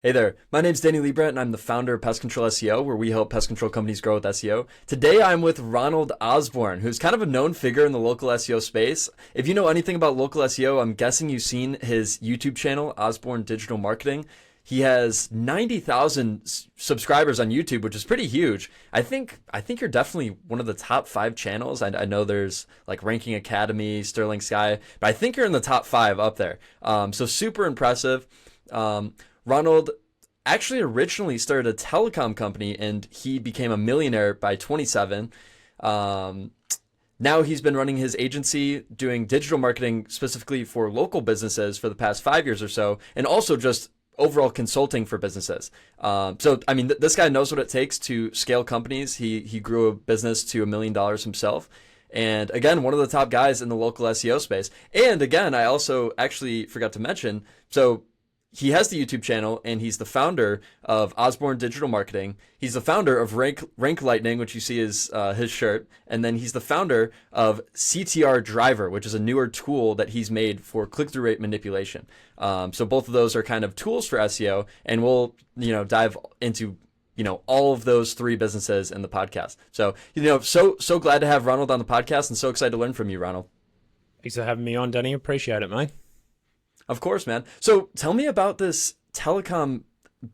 Hey there, my name's Danny Liebrandt and I'm the founder of Pest Control SEO, where we help pest control companies grow with SEO. Today I'm with Ronald Osborne, who's kind of a known figure in the local SEO space. If you know anything about local SEO, I'm guessing you've seen his YouTube channel, Osborne Digital Marketing. He has 90,000 subscribers on YouTube, which is pretty huge. I think you're definitely one of the top 5 channels. I know there's like Ranking Academy, Sterling Sky, but I think you're in the top 5 up there. So super impressive. Ronald actually originally started a telecom company and he became a millionaire by 27. Now he's been running his agency doing digital marketing specifically for local businesses for the past 5 years or so, and also just overall consulting for businesses. This guy knows what it takes to scale companies. He grew a business to $1 million himself. And again, one of the top guys in the local SEO space. And again, I also actually forgot to mention, so he has the YouTube channel and he's the founder of Osborne Digital Marketing. He's the founder of Rank Lightning, which you see is his shirt. And then he's the founder of CTR Driver, which is a newer tool that he's made for click-through rate manipulation. So both of those are kind of tools for SEO, and we'll, dive into, all of those 3 businesses in the podcast. So, so glad to have Ronald on the podcast and so excited to learn from you, Ronald. Thanks for having me on, Danny. Appreciate it, mate. Of course, man. So tell me about this telecom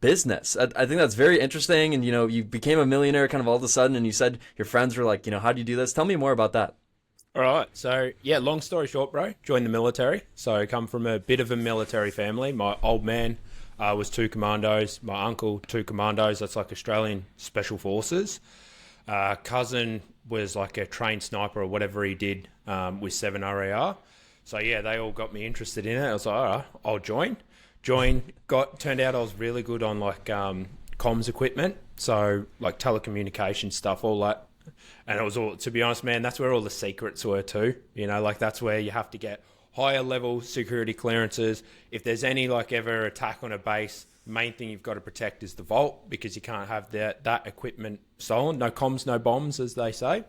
business. I think that's very interesting. And, you became a millionaire kind of all of a sudden, and you said your friends were like, how do you do this? Tell me more about that. All right. So, yeah, long story short, bro, joined the military. So I come from a bit of a military family. My old man was 2 commandos. My uncle, 2 commandos. That's like Australian Special Forces. Cousin was like a trained sniper or whatever he did with 7 RAR. So yeah, they all got me interested in it. I was like, all right, I'll join. Turned out I was really good on like comms equipment. So like telecommunication stuff, all that. And it was all, to be honest, man, that's where all the secrets were too. Like that's where you have to get higher level security clearances. If there's any like ever attack on a base, main thing you've got to protect is the vault, because you can't have that equipment stolen. No comms, no bombs, as they say.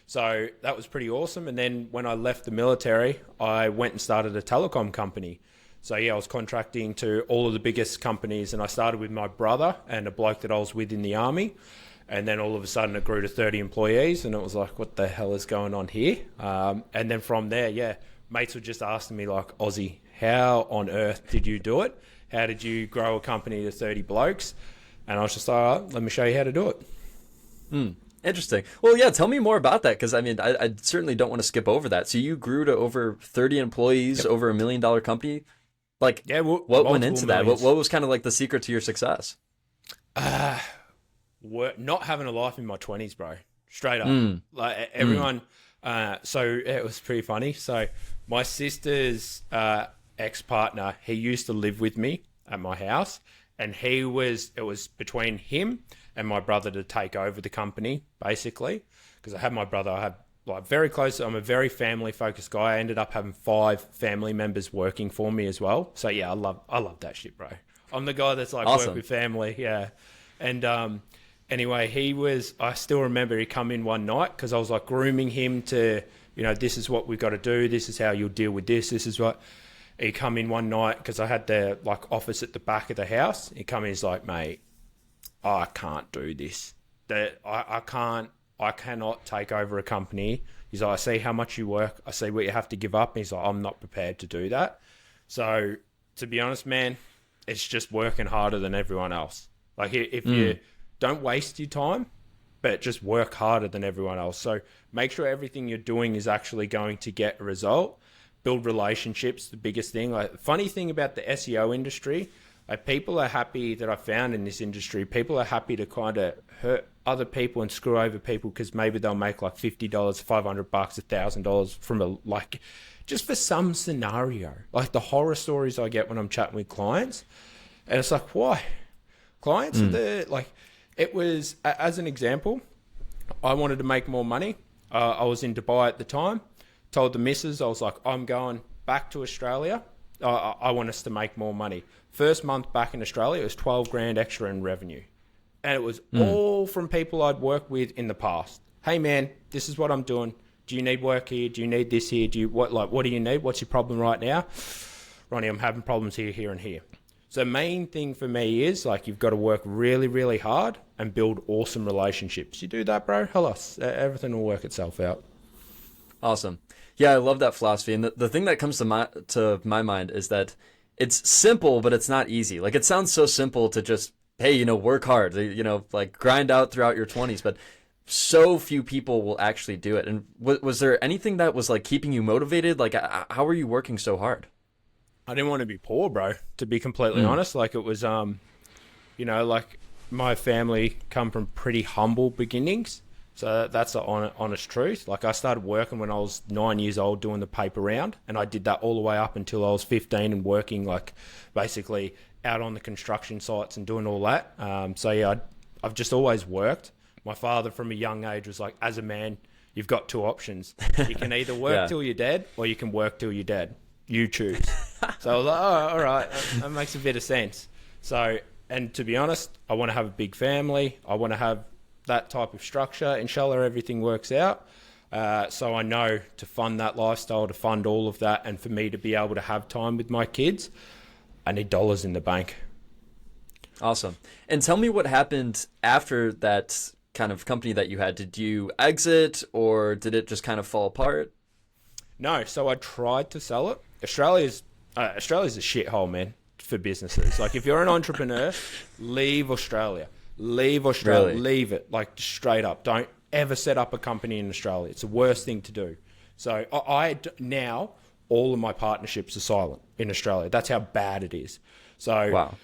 So that was pretty awesome. And then when I left the military, I went and started a telecom company. So yeah, I was contracting to all of the biggest companies, and I started with my brother and a bloke that I was with in the army. And then all of a sudden it grew to 30 employees, and it was like, what the hell is going on here? And then from there, yeah, mates were just asking me like, Aussie, how on earth did you do it? How did you grow a company to 30 blokes? And I was just like, all right, let me show you how to do it. Interesting. Well, yeah, tell me more about that, because I certainly don't want to skip over that. So you grew to over 30 employees, Yep. over $1 million company. Like, Yeah, what went into that? millions. What was kind of like the secret to your success? Not having a life in my 20s, bro. Straight up. Like everyone. So it was pretty funny. So my sister's ex-partner, he used to live with me at my house, and it was between him and my brother to take over the company, basically. Because I had like very close. I'm a very family focused guy. I ended up having 5 family members working for me as well. So yeah, I love that shit, bro. I'm the guy that's like Awesome. work with family. Yeah. And anyway, I still remember he come in one night because I was like grooming him to, this is what we've got to do. This is how you'll deal with this. This is what. He come in one night because I had the like office at the back of the house. He come in, he's like, mate, I can't do this. I cannot take over a company. He's like, I see how much you work. I see what you have to give up. And he's like, I'm not prepared to do that. So to be honest, man, it's just working harder than everyone else. Like if you don't waste your time, but just work harder than everyone else. So make sure everything you're doing is actually going to get a result. Build relationships, the biggest thing. Like, funny thing about the SEO industry, like people are happy that I found in this industry. People are happy to kind of hurt other people and screw over people because maybe they'll make like $50, $500, $1,000 from just for some scenario. Like the horror stories I get when I'm chatting with clients, and it's like, why? Clients it was, as an example, I wanted to make more money. I was in Dubai at the time. Told the missus, I was like, I'm going back to Australia. I want us to make more money. First month back in Australia, it was 12 grand extra in revenue. And it was all from people I'd worked with in the past. Hey man, this is what I'm doing. Do you need work here? Do you need this here? What do you need? What's your problem right now? Ronnie, I'm having problems here, here, and here. So the main thing for me is like you've got to work really, really hard and build awesome relationships. You do that, bro, halas, everything will work itself out. Awesome. Yeah, I love that philosophy. And the thing that comes to my mind is that it's simple, but it's not easy. Like, it sounds so simple to just, hey, work hard, like grind out throughout your 20s, but so few people will actually do it. And was there anything that was like keeping you motivated? Like, how were you working so hard? I didn't want to be poor, bro, to be completely honest. Like, it was, like my family come from pretty humble beginnings. So that's the honest truth. Like, I started working when I was 9 years old doing the paper round, and I did that all the way up until I was 15 and working, like, basically out on the construction sites and doing all that. I've just always worked. My father from a young age was like, as a man, you've got two options. You can either work till you're dead or you can work till you're dead. You choose. So I was like, oh, all right, that makes a bit of sense. So, and to be honest, I want to have a big family. I want to have that type of structure. Inshallah, everything works out. So I know to fund that lifestyle, to fund all of that, and for me to be able to have time with my kids, I need dollars in the bank. Awesome. And tell me what happened after that kind of company that you had. Did you exit, or did it just kind of fall apart? No, so I tried to sell it. Australia's a shithole, man, for businesses. Like, if you're an entrepreneur, leave Australia. Leave Australia. Really? Leave it. Like, straight up. Don't ever set up a company in Australia. It's the worst thing to do. So now all of my partnerships are silent in Australia. That's how bad it is. So wow.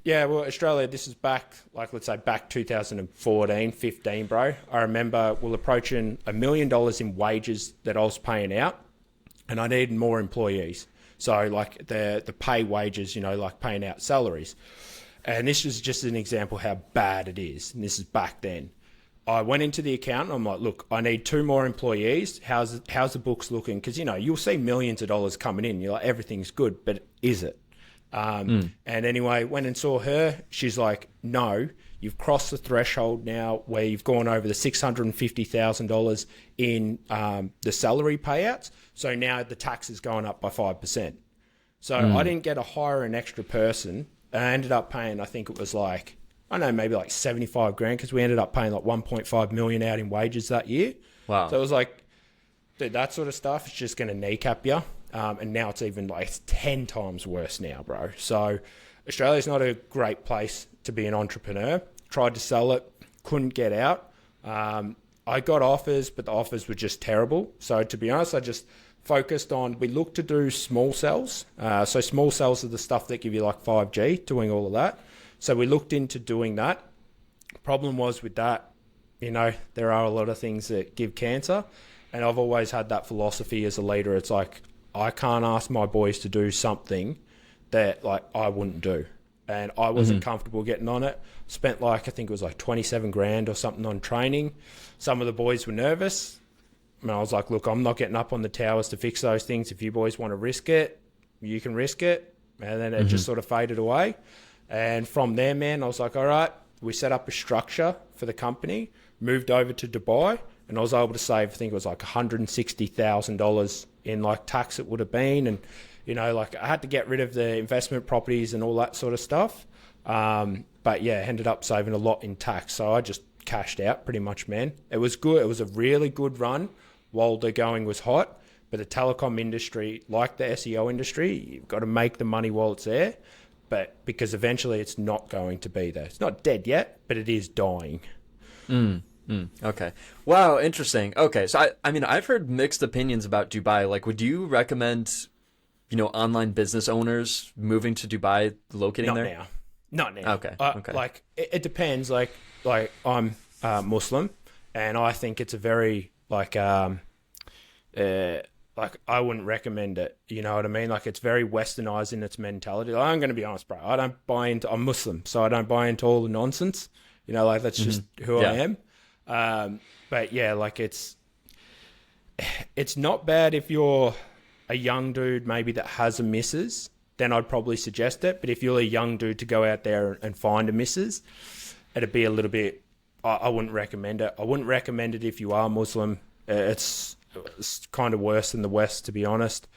Yeah, well, Australia, this is back, like, let's say back 2014, 15, bro. I remember we're approaching $1 million in wages that I was paying out, and I needed more employees. So, like, the pay wages, like paying out salaries. And this is just an example how bad it is. And this is back then. I went into the accountant. I'm like, look, I need 2 more employees. How's the books looking? Because, you'll see millions of dollars coming in. You're like, everything's good, but is it? And anyway, went and saw her. She's like, no, you've crossed the threshold now where you've gone over the $650,000 in the salary payouts. So now the tax is going up by 5%. So I didn't get to hire an extra person. I ended up paying, I think it was like, I don't know, maybe like 75 grand, because we ended up paying like 1.5 million out in wages that year. Wow. So it was like, dude, that sort of stuff is just going to kneecap you. And now it's even like 10 times worse now, bro. So Australia's not a great place to be an entrepreneur. Tried to sell it, couldn't get out. I got offers, but the offers were just terrible. So to be honest, I just focused on, we looked to do small cells. So small cells are the stuff that give you like 5G, doing all of that. So we looked into doing that. Problem was with that, there are a lot of things that give cancer. And I've always had that philosophy as a leader. It's like, I can't ask my boys to do something that like I wouldn't do. And I wasn't comfortable getting on it. Spent like, I think it was like 27 grand or something on training. Some of the boys were nervous. And I was like, look, I'm not getting up on the towers to fix those things. If you boys want to risk it, you can risk it. And then it just sort of faded away. And from there, man, I was like, all right, we set up a structure for the company, moved over to Dubai, and I was able to save, I think it was like $160,000 in like tax it would have been. And, like I had to get rid of the investment properties and all that sort of stuff. But yeah, ended up saving a lot in tax. So I just cashed out pretty much, man. It was good. It was a really good run while the going was hot. But the telecom industry, like the SEO industry, you've got to make the money while it's there. But because eventually it's not going to be there. It's not dead yet, but it is dying. Okay. Wow. Interesting. Okay. So I mean, I've heard mixed opinions about Dubai. Like, would you recommend, online business owners moving to Dubai, locating there? Not now. Okay. Okay. Like, it depends. Like I'm Muslim, and I think it's a very like I wouldn't recommend it. You know what I mean? Like, it's very westernized in its mentality. Like, I'm going to be honest, bro. I don't buy into. I'm Muslim, so I don't buy into all the nonsense. Like, that's just who I am. But yeah, like it's not bad if you're a young dude maybe that has a missus, then I'd probably suggest it. But if you're a young dude to go out there and find a missus, it'd be a little bit, I wouldn't recommend it. I wouldn't recommend it if you are Muslim. It's kind of worse than the West, to be honest.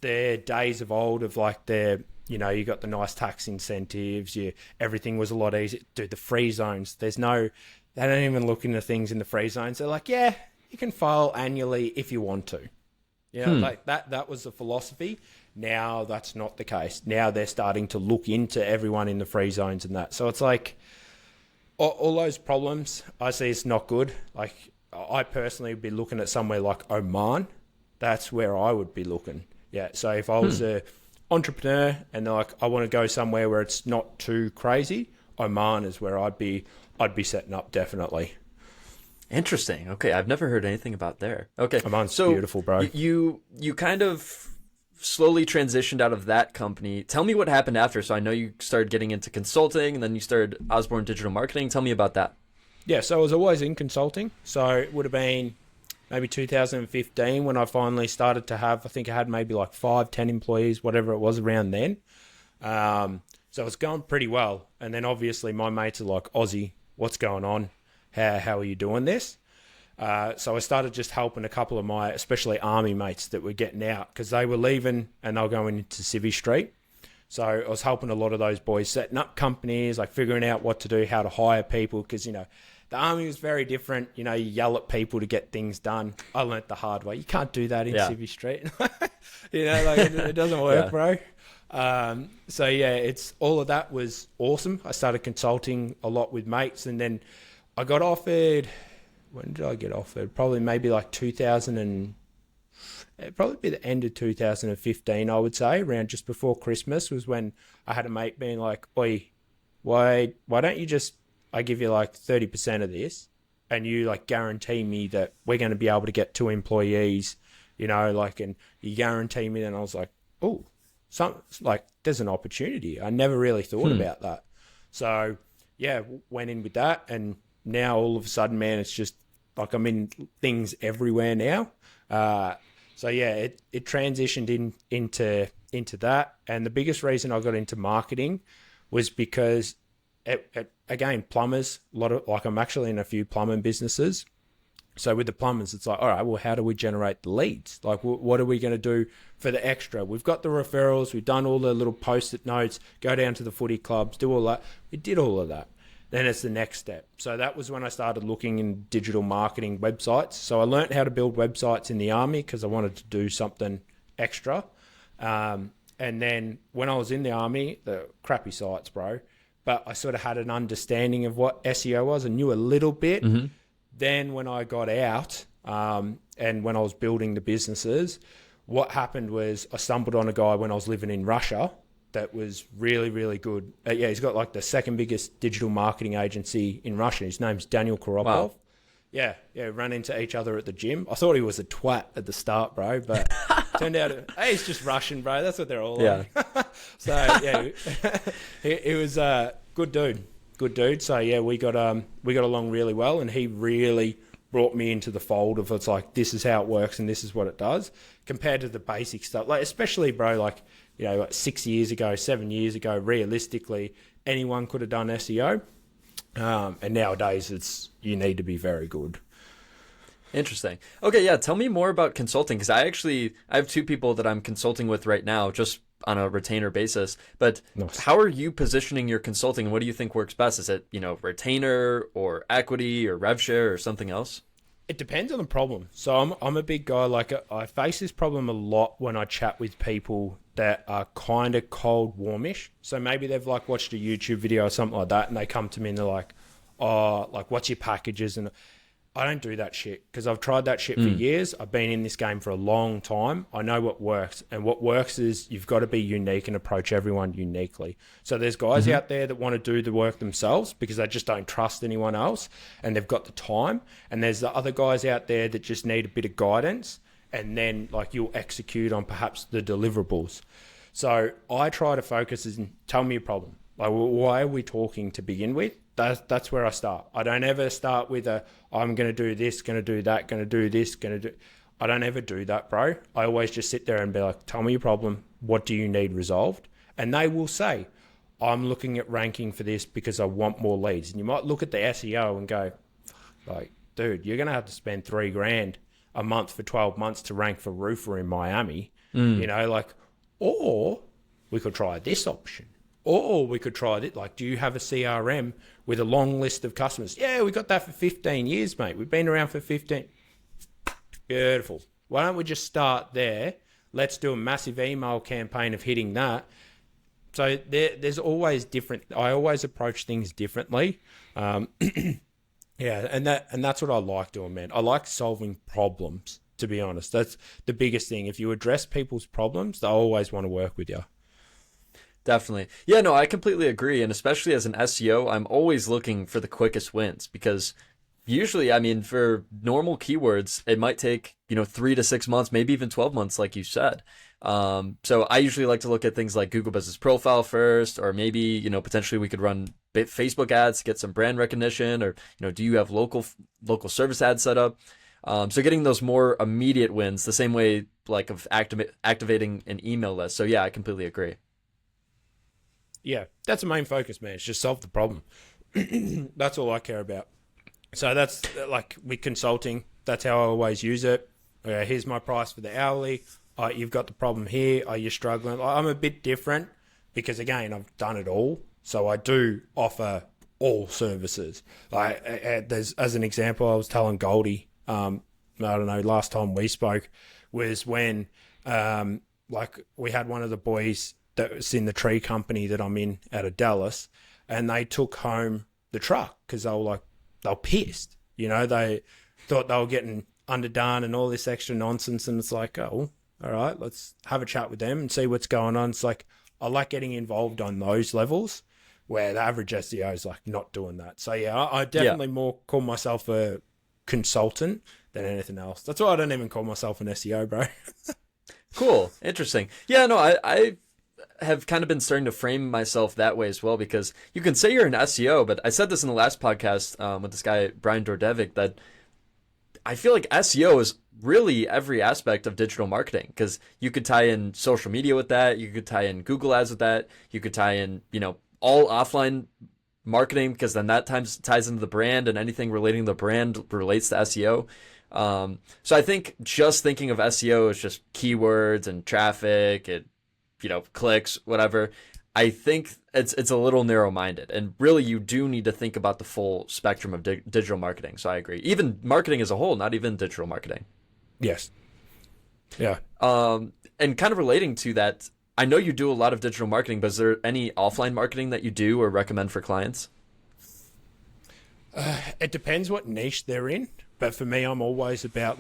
They're days of old of like the You know, you got the nice tax incentives. Everything was a lot easier. Dude, the free zones. They don't even look into things in the free zones. They're like, yeah, you can file annually if you want to. You know, like that was the philosophy. Now that's not the case. Now they're starting to look into everyone in the free zones and that. So it's like all those problems I see it's not good. Like I personally would be looking at somewhere like Oman. That's where I would be looking. Yeah. So if I was a entrepreneur and like I want to go somewhere where it's not too crazy, Oman is where I'd be setting up definitely. Interesting. Okay, I've never heard anything about there. Okay, Oman's so beautiful, bro. You kind of slowly transitioned out of that company. Tell me what happened after. So I know you started getting into consulting, and then you started Osborne Digital Marketing. Tell me about that. Yeah, so I was always in consulting. So it would have been maybe 2015 when I finally started to have, I think I had maybe like 5-10 employees, whatever it was around then. So it's going pretty well. And then obviously my mates are like, Aussie, what's going on? How are you doing this? So I started just helping a couple of my, especially army mates that were getting out because they were leaving and they were going into Civvy Street. So I was helping a lot of those boys setting up companies, like figuring out what to do, how to hire people. Because, you know, the army was very different. You know, you yell at people to get things done. I learnt the hard way. You can't do that in Civvy Street. You know, like it doesn't work, bro. So yeah, it's all of that was awesome. I started consulting a lot with mates, and then I got offered. When did I get offered? Probably maybe like 2000 and it'd probably be the end of 2015, I would say, around just before Christmas was when I had a mate being like, "Oi, why don't you just I give you like 30% of this, and you like guarantee me that we're going to be able to get 2 employees, you know, like, and you guarantee me." Then I was like, "Oh, like there's an opportunity." I never really thought about that. So yeah, went in with that, and now all of a sudden, man, it's just like I'm in things everywhere now. So yeah, it transitioned into that, and the biggest reason I got into marketing was because again, plumbers, I'm actually in a few plumbing businesses. So with the plumbers, it's like, all right, well, how do we generate the leads? Like, what are we going to do for the extra? We've got the referrals. We've done all the little post-it notes, go down to the footy clubs, do all that. We did all of that. Then it's the next step. So that was when I started looking in digital marketing websites. So I learned how to build websites in the army because I wanted to do something extra. And then when I was in the army, the crappy sites, bro, but I sort of had an understanding of what SEO was and knew a little bit. Mm-hmm. Then when I got out and when I was building the businesses, what happened was I stumbled on a guy when I was living in Russia that was really, really good. Yeah, he's got like the second biggest digital marketing agency in Russia. His name's Daniel Koropov. Wow. Yeah, ran into each other at the gym. I thought he was a twat at the start, bro, but turned out, hey, he's just Russian, bro. That's what they're all like. So, yeah, he was a good dude. So, yeah, we got along really well, and he really brought me into the fold of it's like, this is how it works and this is what it does, compared to the basic stuff. Like, especially, bro, like, you know, like 6 years ago, 7 years ago, realistically, anyone could have done SEO. And nowadays, you need to be very good. Interesting. Okay, yeah, tell me more about consulting, because I have 2 people that I'm consulting with right now, just on a retainer basis. But nice. How are you positioning your consulting, and what do you think works best? Is it, you know, retainer or equity or rev share or something else? It depends on the problem. So I'm a big guy. Like I face this problem a lot when I chat with people that are kind of cold warmish. So maybe they've like watched a YouTube video or something like that, and they come to me and they're like, "Oh, like what's your packages?" And I don't do that shit because I've tried that shit for years. I've been in this game for a long time. I know what works. And what works is you've got to be unique and approach everyone uniquely. So there's guys out there that want to do the work themselves because they just don't trust anyone else and they've got the time. And there's the other guys out there that just need a bit of guidance, and then like you'll execute on perhaps the deliverables. So I try to focus and tell me your problem. Like, why are we talking to begin with? That's where I start. I don't ever start with I'm going to do this, going to do that, going to do this, going to do... I don't ever do that, bro. I always just sit there and be like, tell me your problem. What do you need resolved? And they will say, I'm looking at ranking for this because I want more leads. And you might look at the SEO and go, like, dude, you're going to have to spend $3,000 a month for 12 months to rank for roofer in Miami. You know, like, or we could try this option. Or we could try it. Like, do you have a CRM with a long list of customers? Yeah, we got that for 15 years, mate. We've been around for 15. Beautiful. Why don't we just start there? Let's do a massive email campaign of hitting that. So there's always different. I always approach things differently. Yeah, and that's what I like doing, man. I like solving problems, to be honest. That's the biggest thing. If you address people's problems, they'll always want to work with you. Definitely. Yeah, no, I completely agree. And especially as an SEO, I'm always looking for the quickest wins because usually, I mean, for normal keywords, it might take, 3 to 6 months, maybe even 12 months, like you said. So I usually like to look at things like Google Business Profile first, or maybe, potentially we could run Facebook ads to get some brand recognition, or, do you have local service ads set up? So getting those more immediate wins, the same way like of activating an email list. So yeah, I completely agree. Yeah, that's the main focus, man. It's just solve the problem. That's all I care about. So that's like with consulting, that's how I always use it. Okay, here's my price for the hourly. You've got the problem here. Are you struggling? I'm a bit different because, again, I've done it all. So I do offer all services. Like, as an example, I was telling Goldie, I don't know, last time we spoke was when, we had one of the boys that was in the tree company that I'm in out of Dallas, and they took home the truck because they were pissed. They thought they were getting underdone and all this extra nonsense, and it's like, oh, all right, let's have a chat with them and see what's going on. It's like, I like getting involved on those levels where the average SEO is like not doing that. So yeah, I definitely more call myself a consultant than anything else. That's why I don't even call myself an SEO, bro. Cool. Interesting. Yeah, no, I have kind of been starting to frame myself that way as well, because you can say you're an SEO, but I said this in the last podcast with this guy, Brian Dordevic, that I feel like SEO is really every aspect of digital marketing, because you could tie in social media with that. You could tie in Google ads with that. You could tie in, all offline marketing, because then that ties into the brand, and anything relating to the brand relates to SEO. So I think just thinking of SEO as just keywords and traffic and, clicks, whatever, I think it's a little narrow-minded, and really you do need to think about the full spectrum of digital marketing. So I agree. Even marketing as a whole, not even digital marketing. Yes. Yeah. And kind of relating to that, I know you do a lot of digital marketing, but is there any offline marketing that you do or recommend for clients? It depends what niche they're in, but for me, I'm always about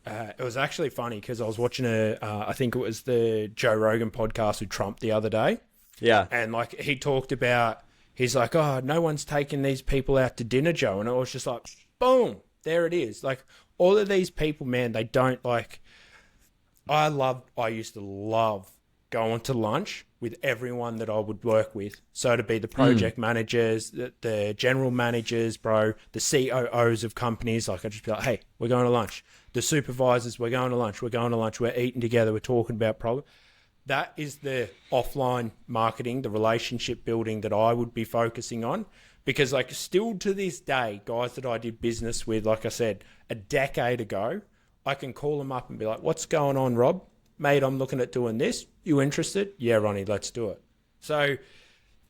it was actually funny because I was watching I think it was the Joe Rogan podcast with Trump the other day. Yeah. And he talked about, he's like, oh, no one's taking these people out to dinner, Joe. And it was just like, boom, there it is. Like, all of these people, man, they don't I used to love going to lunch with everyone that I would work with. So to be the project managers, the general managers, bro, the COOs of companies, I'd just be like, hey, we're going to lunch. The supervisors, we're going to lunch. We're eating together. We're talking about problems. That is the offline marketing, the relationship building that I would be focusing on. Because still to this day, guys that I did business with, like I said, a decade ago, I can call them up and be like, what's going on, Rob? Mate, I'm looking at doing this. You interested? Yeah, Ronnie, let's do it. So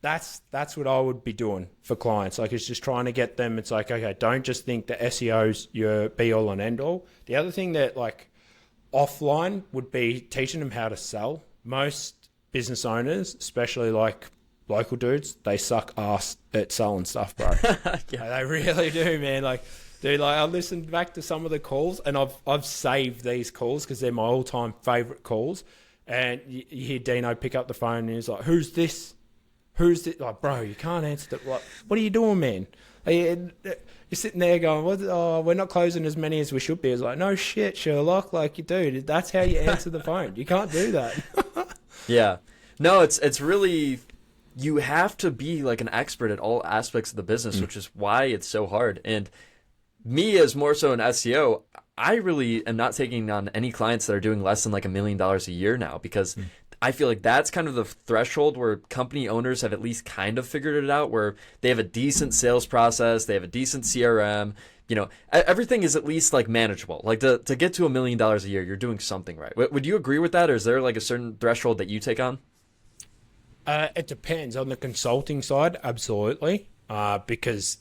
that's what I would be doing for clients. It's just trying to get them. It's like, okay, don't just think that SEO's your be all and end all. The other thing that offline would be teaching them how to sell. Most business owners, especially local dudes, they suck ass at selling stuff, bro. Yeah. They really do, man. Dude, I listened back to some of the calls, and I've saved these calls because they're my all-time favorite calls. And you hear Dino pick up the phone, and he's like, "Who's this? Who's this?" Like, bro, you can't answer that. What are you doing, man? You're sitting there going, we're not closing as many as we should be. It's like, no shit, Sherlock. Dude, that's how you answer the phone. You can't do that. Yeah. No, it's really, you have to be an expert at all aspects of the business, which is why it's so hard. And me, as more so an SEO, I really am not taking on any clients that are doing less than $1 million a year now, because I feel like that's kind of the threshold where company owners have at least kind of figured it out, where they have a decent sales process, they have a decent CRM, everything is at least manageable. To get to $1 million a year, you're doing something right. Would you agree with that, or is there a certain threshold that you take on? It depends on the consulting side, absolutely, because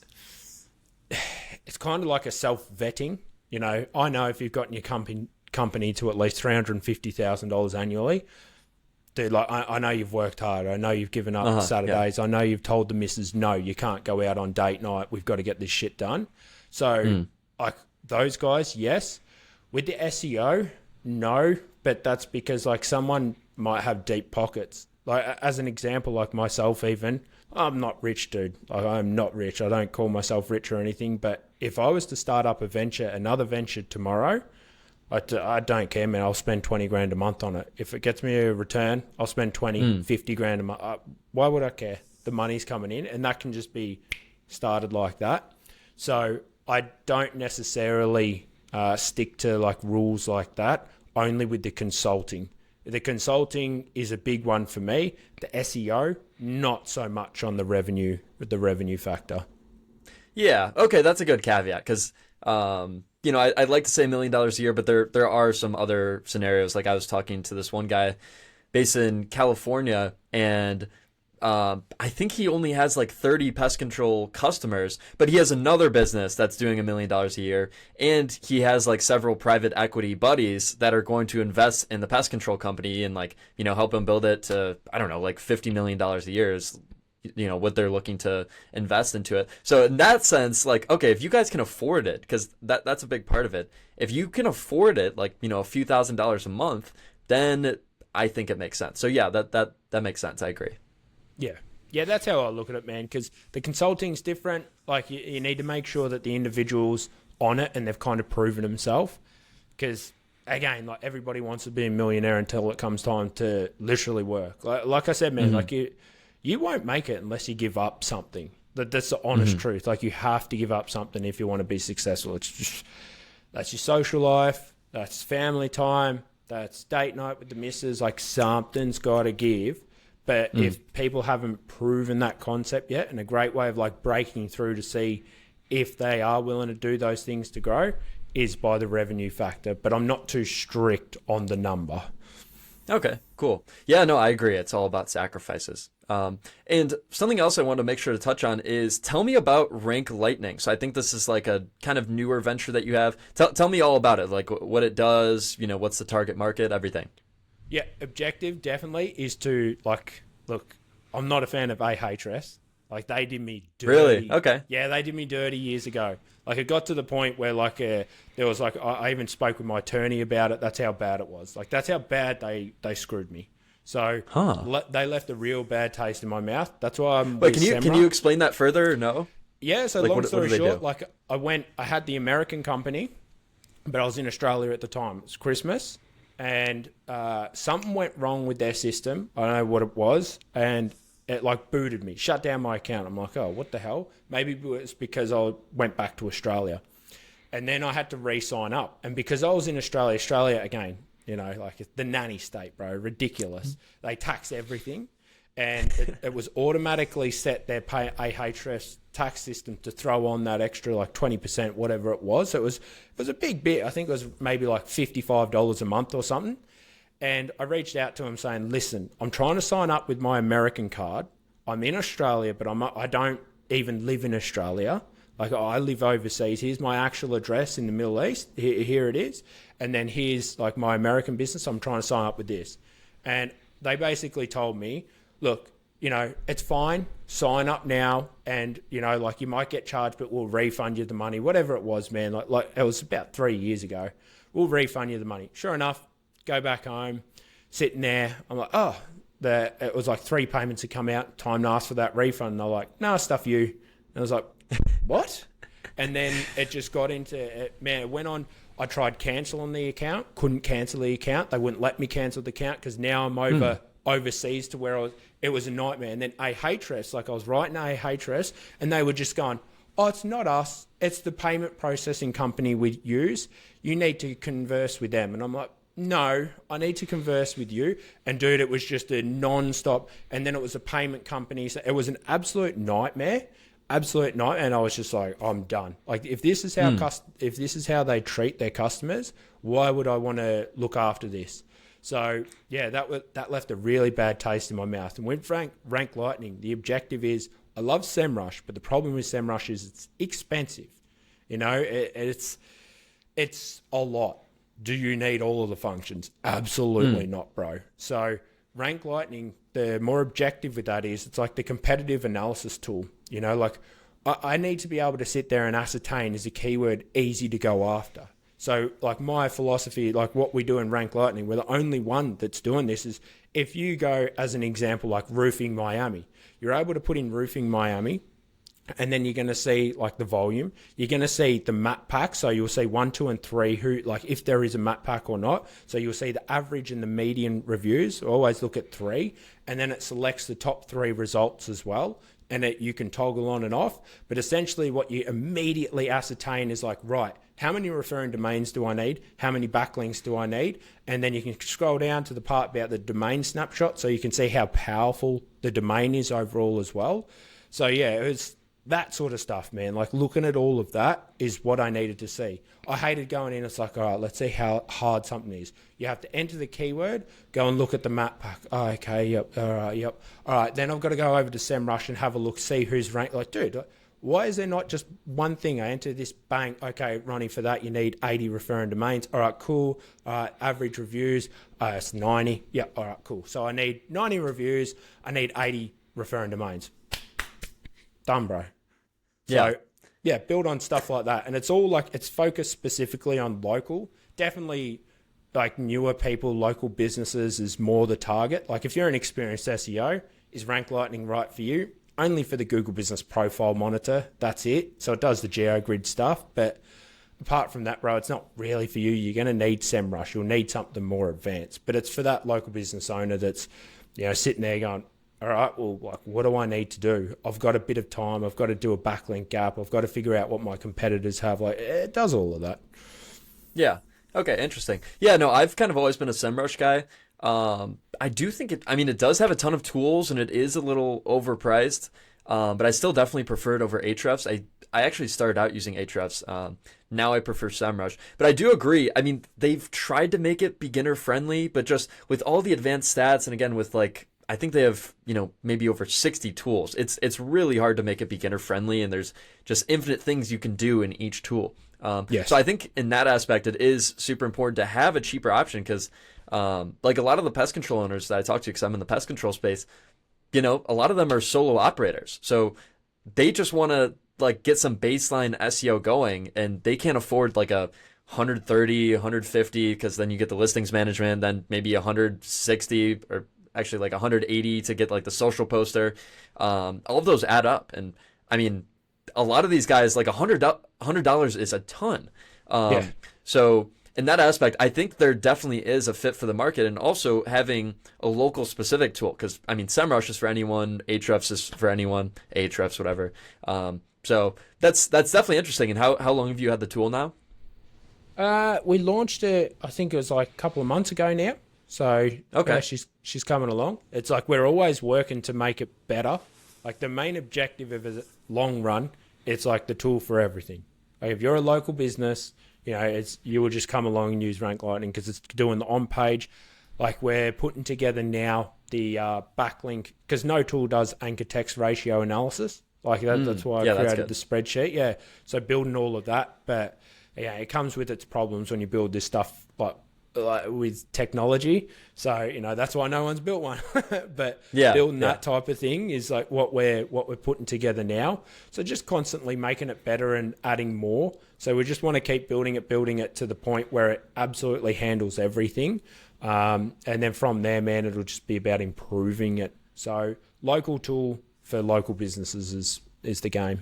it's kind of like a self-vetting. You know, I know if you've gotten your company to at least $350,000 annually, dude, like I know you've worked hard. I know you've given up Saturdays. Yeah. I know you've told the missus, no, you can't go out on date night. We've got to get this shit done. So, like those guys, yes. With the SEO, no, but that's because like someone might have deep pockets. Like as an example, like myself, even I'm not rich, dude. Like I'm not rich. I don't call myself rich or anything. But if I was to start up another venture tomorrow, I don't care, man. I'll spend 20 grand a month on it. If it gets me a return, I'll spend 20, 50 grand a month. Why would I care? The money's coming in, and that can just be started like that. So I don't necessarily stick to like rules like that, only with the consulting. The consulting is a big one for me. The SEO, not so much on the revenue factor. Yeah. Okay. That's a good caveat because, you know, I'd like to say $1 million a year, but there are some other scenarios. Like I was talking to this one guy based in California, and I think he only has like 30 pest control customers, but he has another business that's doing $1 million a year, and he has like several private equity buddies that are going to invest in the pest control company and like, you know, help him build it to, I don't know, like $50 million a year is, you know, what they're looking to invest into it. So in that sense, like, okay, if you guys can afford it, because that's a big part of it. If you can afford it, like, you know, a few $1,000s a month, then I think it makes sense. So yeah, that makes sense. I agree. Yeah, that's how I look at it, man, because the consulting's different. Like, you need to make sure that the individual's on it and they've kind of proven themselves. Because, again, like, everybody wants to be a millionaire until it comes time to literally work. Like I said, man, like, you won't make it unless you give up something. That's the honest truth. Like, you have to give up something if you want to be successful. It's just, that's your social life, that's family time, that's date night with the missus. Like, something's got to give. But if people haven't proven that concept yet, and a great way of like breaking through to see if they are willing to do those things to grow is by the revenue factor. But I'm not too strict on the number. Okay, cool. Yeah, no, I agree. It's all about sacrifices. And something else I wanted to make sure to touch on is tell me about Rank Lightning. So I think this is like a kind of newer venture that you have. Tell me all about it, like what it does, you know, what's the target market, everything. Yeah, objective definitely is to, like, look, I'm not a fan of Ahrefs. Like, they did me dirty. Really? Okay. Yeah, they did me dirty years ago. Like, it got to the point where, like, there was, like, I even spoke with my attorney about it. That's how bad it was. Like, that's how bad they screwed me. So, they left a real bad taste in my mouth. That's why I'm Wait, can you explain that further or no? Yeah, so like, long story short, do? like, I had the American company, but I was in Australia at the time. It was Christmas. And something went wrong with their system. I don't know what it was. And it like booted me, shut down my account. I'm like, oh, what the hell? Maybe it was because I went back to Australia. And then I had to re-sign up. And because I was in Australia again, you know, like it's the nanny state, bro, ridiculous. They tax everything. And it was automatically set their Ahrefs tax system to throw on that extra like 20%, whatever it was. So it was a big bit. I think it was maybe like $55 a month or something. And I reached out to him saying, listen, I'm trying to sign up with my American card. I'm in Australia, but I don't even live in Australia. Like, I live overseas. Here's my actual address in the Middle East. Here it is. And then here's like my American business. I'm trying to sign up with this. And they basically told me, look, you know, it's fine. Sign up now. And, you know, like you might get charged, but we'll refund you the money. Whatever it was, man. Like it was about 3 years ago. We'll refund you the money. Sure enough, go back home, sitting there. I'm like, oh, it was like 3 payments had come out. Time to ask for that refund. And they're like, no, stuff you. And I was like, what? And then it just got into it. Man, it went on. I tried cancelling the account. Couldn't cancel the account. They wouldn't let me cancel the account because now I'm overseas to where it was a nightmare. And then Ahrefs, like I was writing Ahrefs, and they were just going, oh, it's not us. It's the payment processing company we use. You need to converse with them. And I'm like, no, I need to converse with you. And dude, it was just a non-stop. And then it was a payment company. So it was an absolute nightmare. And I was just like, I'm done. Like, if this is how they treat their customers, why would I want to look after this? So yeah, that left a really bad taste in my mouth. And with Rank Lightning, the objective is, I love SEMrush, but the problem with SEMrush is it's expensive. You know, it's a lot. Do you need all of the functions? Absolutely not, bro. So Rank Lightning, the more objective with that is, it's like the competitive analysis tool. You know, like I need to be able to sit there and ascertain, is a keyword easy to go after? So like my philosophy, like what we do in Rank Lightning, we're the only one that's doing this, is if you go, as an example, like roofing Miami, you're able to put in roofing Miami, and then you're going to see like the volume. You're going to see the map pack. So you'll see 1, 2, and 3, who, like if there is a map pack or not. So you'll see the average and the median reviews. Always look at 3, and then it selects the top 3 results as well. And you can toggle on and off. But essentially what you immediately ascertain is like, right, how many referring domains do I need? How many backlinks do I need? And then you can scroll down to the part about the domain snapshot, so you can see how powerful the domain is overall as well. So yeah, it was that sort of stuff, man. Like looking at all of that is what I needed to see. I hated going in. It's like, all right, let's see how hard something is. You have to enter the keyword, go and look at the map pack. Oh, okay, yep, all right, yep. All right, then I've got to go over to SEMrush and have a look, see who's ranked. Like, dude, why is there not just one thing? I enter this, bang, okay, Ronnie, for that you need 80 referring domains. All right, cool. Average reviews, it's 90. Yeah, all right, cool. So I need 90 reviews. I need 80 referring domains. Done, bro. Yeah. So, yeah, build on stuff like that. And it's all like, it's focused specifically on local. Definitely like newer people, local businesses is more the target. Like if you're an experienced SEO, is Rank Lightning right for you? Only for the Google Business Profile Monitor. That's it. So it does the GeoGrid stuff. But apart from that, bro, it's not really for you. You're going to need SEMrush. You'll need something more advanced. But it's for that local business owner that's, you know, sitting there going, all right, well, like, what do I need to do? I've got a bit of time. I've got to do a backlink gap. I've got to figure out what my competitors have. Like, it does all of that. Yeah. Okay. Interesting. Yeah. No, I've kind of always been a SEMrush guy. I do think it does have a ton of tools and it is a little overpriced. But I still definitely prefer it over Ahrefs. I actually started out using Ahrefs. Now I prefer SEMrush. But I do agree. I mean, they've tried to make it beginner friendly, but just with all the advanced stats, and again, with like, I think they have, you know, maybe over 60 tools. It's really hard to make it beginner friendly, and there's just infinite things you can do in each tool. Yes. So I think in that aspect, it is super important to have a cheaper option, because like a lot of the pest control owners that I talk to, because I'm in the pest control space, you know, a lot of them are solo operators. So they just want to like get some baseline SEO going, and they can't afford like a 130, 150, because then you get the listings management, then maybe 160 or actually like 180 to get like the social poster. All of those add up. And I mean, a lot of these guys, like $100 is a ton. Yeah. So in that aspect, I think there definitely is a fit for the market, and also having a local specific tool, because I mean, SEMrush is for anyone, Ahrefs is for anyone, Ahrefs, whatever. So that's definitely interesting. And how long have you had the tool now? We launched it, I think it was like a couple of months ago now. So okay, she's coming along. It's like we're always working to make it better. Like the main objective of a long run, it's like the tool for everything. Like if you're a local business, you know, you will just come along and use Rank Lightning because it's doing the on page. Like we're putting together now the backlink, because no tool does anchor text ratio analysis. Like that's why I created the spreadsheet. Yeah, so building all of that, but yeah, it comes with its problems when you build this stuff like with technology. So, you know, that's why no one's built one. But building that type of thing is like what we're putting together now. So just constantly making it better and adding more. So we just want to keep building it to the point where it absolutely handles everything. And then from there, man, it'll just be about improving it. So local tool for local businesses is the game.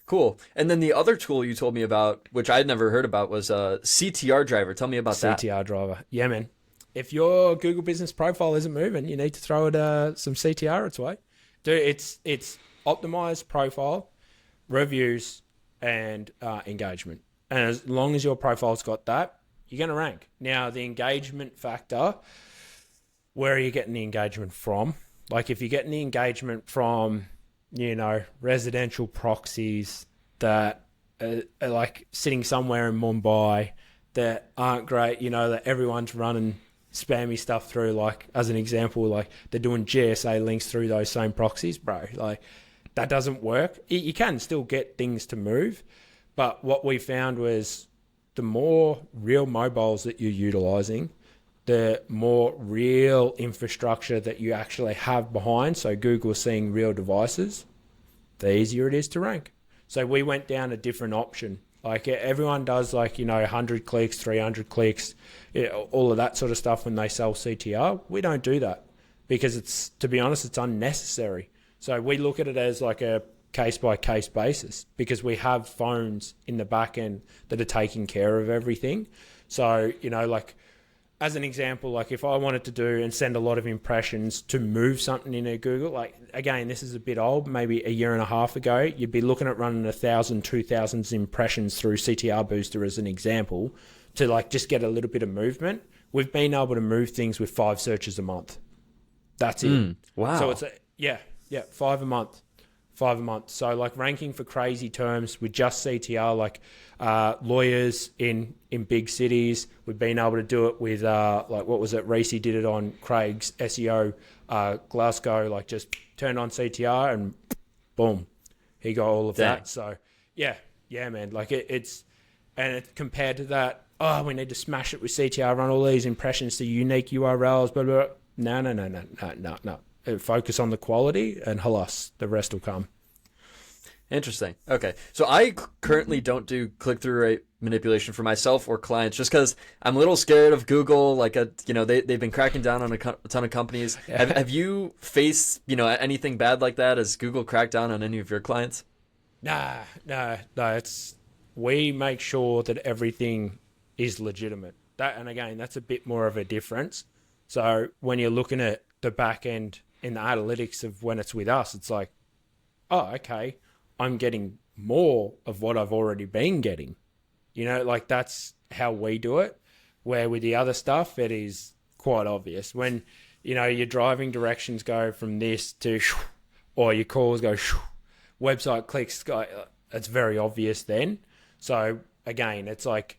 Cool. And then the other tool you told me about, which I'd never heard about, was CTR Driver. Tell me about that. CTR Driver. Yeah, man. If your Google Business Profile isn't moving, you need to throw it some CTR its way. Dude, it's optimized profile, reviews, and engagement. And as long as your profile's got that, you're going to rank. Now, the engagement factor, where are you getting the engagement from? Like if you're getting the engagement from, you know, residential proxies that are like sitting somewhere in Mumbai that aren't great, you know, that everyone's running spammy stuff through, like as an example, like they're doing GSA links through those same proxies, bro. Like that doesn't work. You can still get things to move, but what we found was the more real mobiles that you're utilizing, the more real infrastructure that you actually have behind. So Google's seeing real devices, the easier it is to rank. So we went down a different option. Like everyone does, like, 100 clicks, 300 clicks, all of that sort of stuff when they sell CTR. We don't do that because it's, to be honest, it's unnecessary. So we look at it as like a case by case basis because we have phones in the back end that are taking care of everything. So, like as an example, like if I wanted to do and send a lot of impressions to move something into Google, like again, this is a bit old, maybe a year and a half ago, you'd be looking at running 1,000, 2,000 impressions through CTR Booster as an example to like just get a little bit of movement. We've been able to move things with 5 searches a month. That's it. Wow. So it's 5 a month. 5 a month. So like ranking for crazy terms with just CTR, like lawyers in big cities. We've been able to do it with like what was it? Reese did it on Craig's SEO Glasgow. Like just turned on CTR and boom, he got all of that. So yeah, man. Like it's compared to that. Oh, we need to smash it with CTR. Run all these impressions to unique URLs. Blah blah. No. Focus on the quality and halas, the rest will come. Interesting. Okay. So I currently don't do click-through rate manipulation for myself or clients just because I'm a little scared of Google. Like, they've been cracking down on a ton of companies. Have you faced, anything bad like that? Has Google cracked down on any of your clients? No. We make sure that everything is legitimate. And again, that's a bit more of a difference. So when you're looking at the back end in the analytics of when it's with us, it's like, oh, okay, I'm getting more of what I've already been getting. Like that's how we do it. Where with the other stuff, it is quite obvious. When, your driving directions go from this to, or your calls go, website clicks go, it's very obvious then. So again, it's like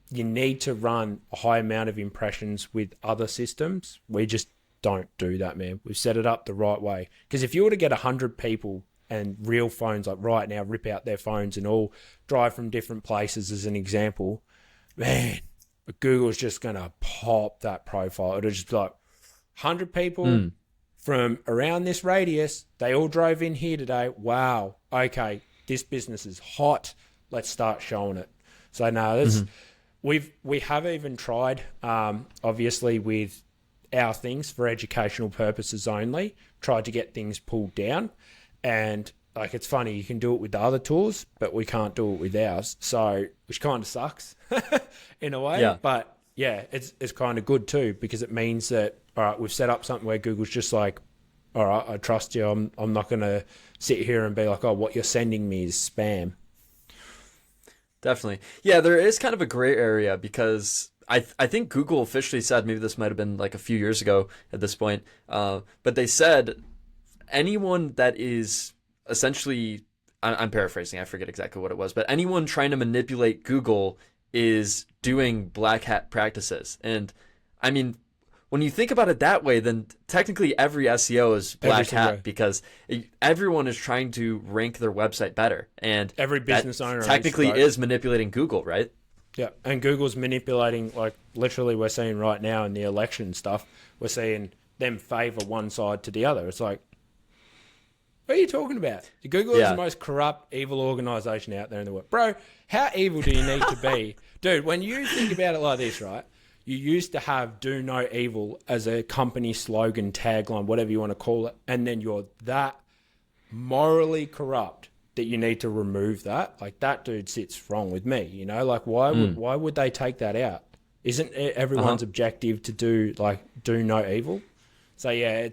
you need to run a high amount of impressions with other systems. We just don't do that, man. We've set it up the right way. Because if you were to get 100 people and real phones, like right now, rip out their phones and all drive from different places as an example, man, Google's just going to pop that profile. It'll just be like 100 people from around this radius, they all drove in here today. Wow. Okay, this business is hot. Let's start showing it. So no, that's, we have even tried, obviously with our things for educational purposes only, tried to get things pulled down. And like, it's funny, you can do it with the other tools, but we can't do it with ours. So, which kind of sucks in a way. Yeah. But yeah, it's kind of good too, because it means that, all right, we've set up something where Google's just like, all right, I trust you. I'm not going to sit here and be like, oh, what you're sending me is spam. Definitely. Yeah, there is kind of a gray area because I think Google officially said, maybe this might have been like a few years ago at this point, but they said anyone that is essentially, I'm paraphrasing, I forget exactly what it was, but anyone trying to manipulate Google is doing black hat practices. And I mean, when you think about it that way, then technically every SEO is black hat because everyone is trying to rank their website better. And every business owner technically is manipulating Google, right? Yeah, and Google's manipulating, like literally we're seeing right now in the election stuff, we're seeing them favor one side to the other. It's like, what are you talking about? Google is the most corrupt, evil organization out there in the world. Bro, how evil do you need to be? Dude, when you think about it like this, right? You used to have do no evil as a company slogan, tagline, whatever you want to call it. And then you're that morally corrupt that you need to remove that. Like that dude sits wrong with me, like why would they take that out? Isn't it everyone's objective to do no evil? So yeah,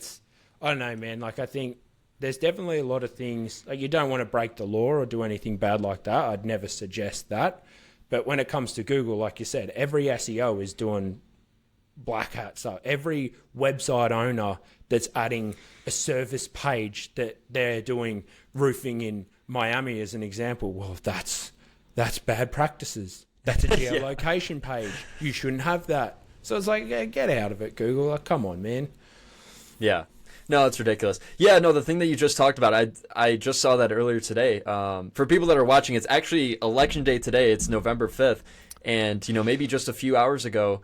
I don't know, man. Like I think there's definitely a lot of things, like you don't want to break the law or do anything bad like that. I'd never suggest that. But when it comes to Google, like you said, every SEO is doing black hat stuff. Every website owner that's adding a service page that they're doing roofing in Miami as an example, well, that's bad practices. That's a geolocation page. You shouldn't have that. So it's like, yeah, get out of it, Google. Like, come on, man. Yeah. No, it's ridiculous. Yeah, no, the thing that you just talked about, I just saw that earlier today. For people that are watching, it's actually election day today. It's November 5th. And, maybe just a few hours ago,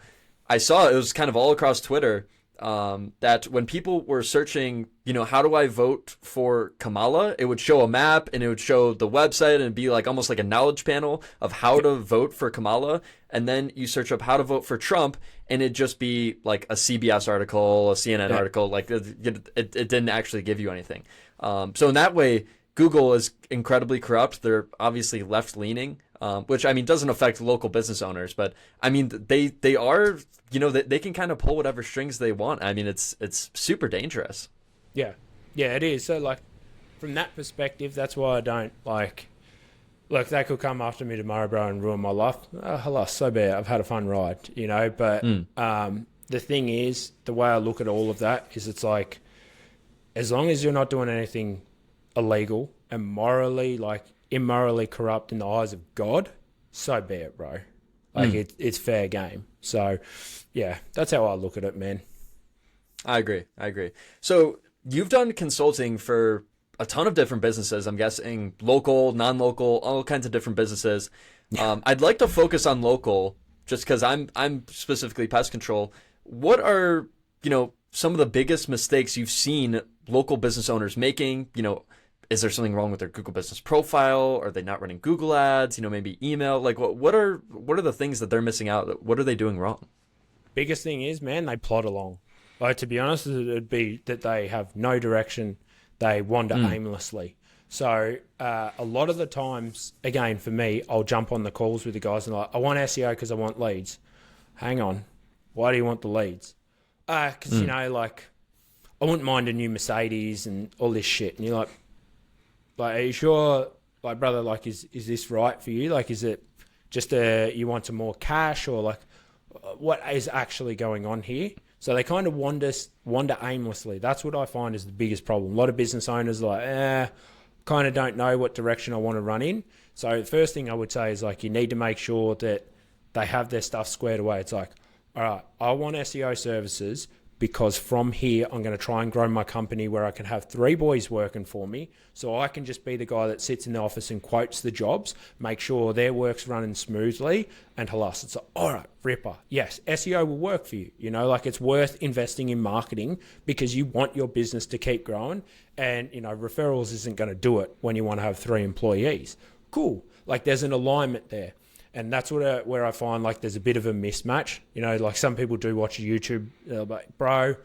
I saw it was kind of all across Twitter that when people were searching, how do I vote for Kamala, it would show a map and it would show the website and it'd be like almost like a knowledge panel of how to vote for Kamala. And then you search up how to vote for Trump and it'd just be like a CBS article, a CNN article, like it didn't actually give you anything. So in that way, Google is incredibly corrupt. They're obviously left leaning. Which, I mean, doesn't affect local business owners, but I mean, they are, they can kind of pull whatever strings they want. I mean, it's super dangerous. Yeah, it is. So, like, from that perspective, that's why I don't, like, look, they could come after me tomorrow, bro, and ruin my life. Alas, so be it. I've had a fun ride, but the thing is, the way I look at all of that is it's like, as long as you're not doing anything illegal and morally, like, immorally corrupt in the eyes of God, so be it, bro. Like, it's fair game. So, yeah, that's how I look at it, man. I agree. So you've done consulting for a ton of different businesses. I'm guessing local, non-local, all kinds of different businesses. I'd like to focus on local just because I'm specifically pest control. What are, some of the biggest mistakes you've seen local business owners making? Is there something wrong with their Google business profile? Are they not running Google ads? Maybe email? Like what are the things that they're missing out? What are they doing wrong? Biggest thing is, man, they plod along. Like, to be honest, it'd be that they have no direction. They wander aimlessly. So a lot of the times, again, for me, I'll jump on the calls with the guys and like, I want SEO because I want leads. Hang on. Why do you want the leads? Because, like, I wouldn't mind a new Mercedes and all this shit. And you're like, are you sure, like, brother, like, is this right for you? Like, is it just you want some more cash, or like, what is actually going on here? So they kind of wander aimlessly. That's what I find is the biggest problem. A lot of business owners are like, kind of don't know what direction I want to run in. So the first thing I would say is, like, you need to make sure that they have their stuff squared away. It's like, all right, I want SEO services because from here, I'm going to try and grow my company where I can have 3 boys working for me. So I can just be the guy that sits in the office and quotes the jobs, make sure their work's running smoothly, and halas, it's like, all right, ripper. Yes, SEO will work for you. Like, it's worth investing in marketing because you want your business to keep growing, and, referrals isn't going to do it when you want to have 3 employees. Cool. Like, there's an alignment there. And that's where I find, like, there's a bit of a mismatch. Like, some people do watch YouTube. They're like, bro,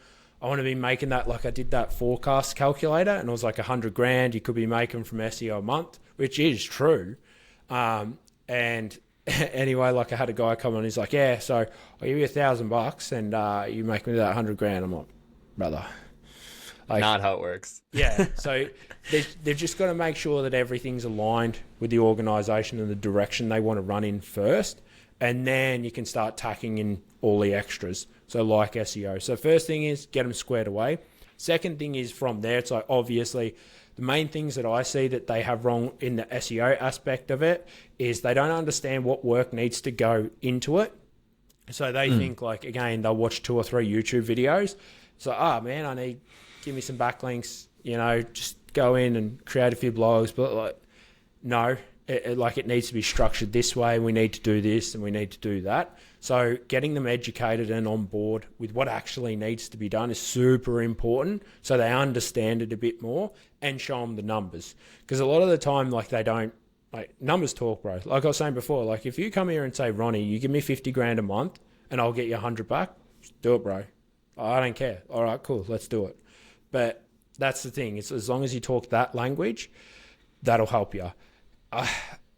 I want to be making that. Like, I did that forecast calculator and it was like $100,000 you could be making from SEO a month, which is true. And anyway, like, I had a guy come on. He's like, yeah, so I'll give you $1,000 and you make me that $100,000. I'm like, brother. Like, not how it works. Yeah. So they've just got to make sure that everything's aligned with the organisation and the direction they want to run in first. And then you can start tacking in all the extras. So like SEO. So first thing is get them squared away. Second thing is from there, it's like, obviously the main things that I see that they have wrong in the SEO aspect of it is they don't understand what work needs to go into it. So they think, like, again, they'll watch 2 or 3 YouTube videos. So, man, give me some backlinks, just go in and create a few blogs. But, like, no, it needs to be structured this way. We need to do this and we need to do that. So getting them educated and on board with what actually needs to be done is super important, so they understand it a bit more, and show them the numbers. Because a lot of the time, like, they don't, like, numbers talk, bro. Like I was saying before, like, if you come here and say, Ronnie, you give me $50,000 a month and I'll get you 100 back, do it, bro. I don't care. All right, cool. Let's do it. But that's the thing. It's as long as you talk that language, that'll help you.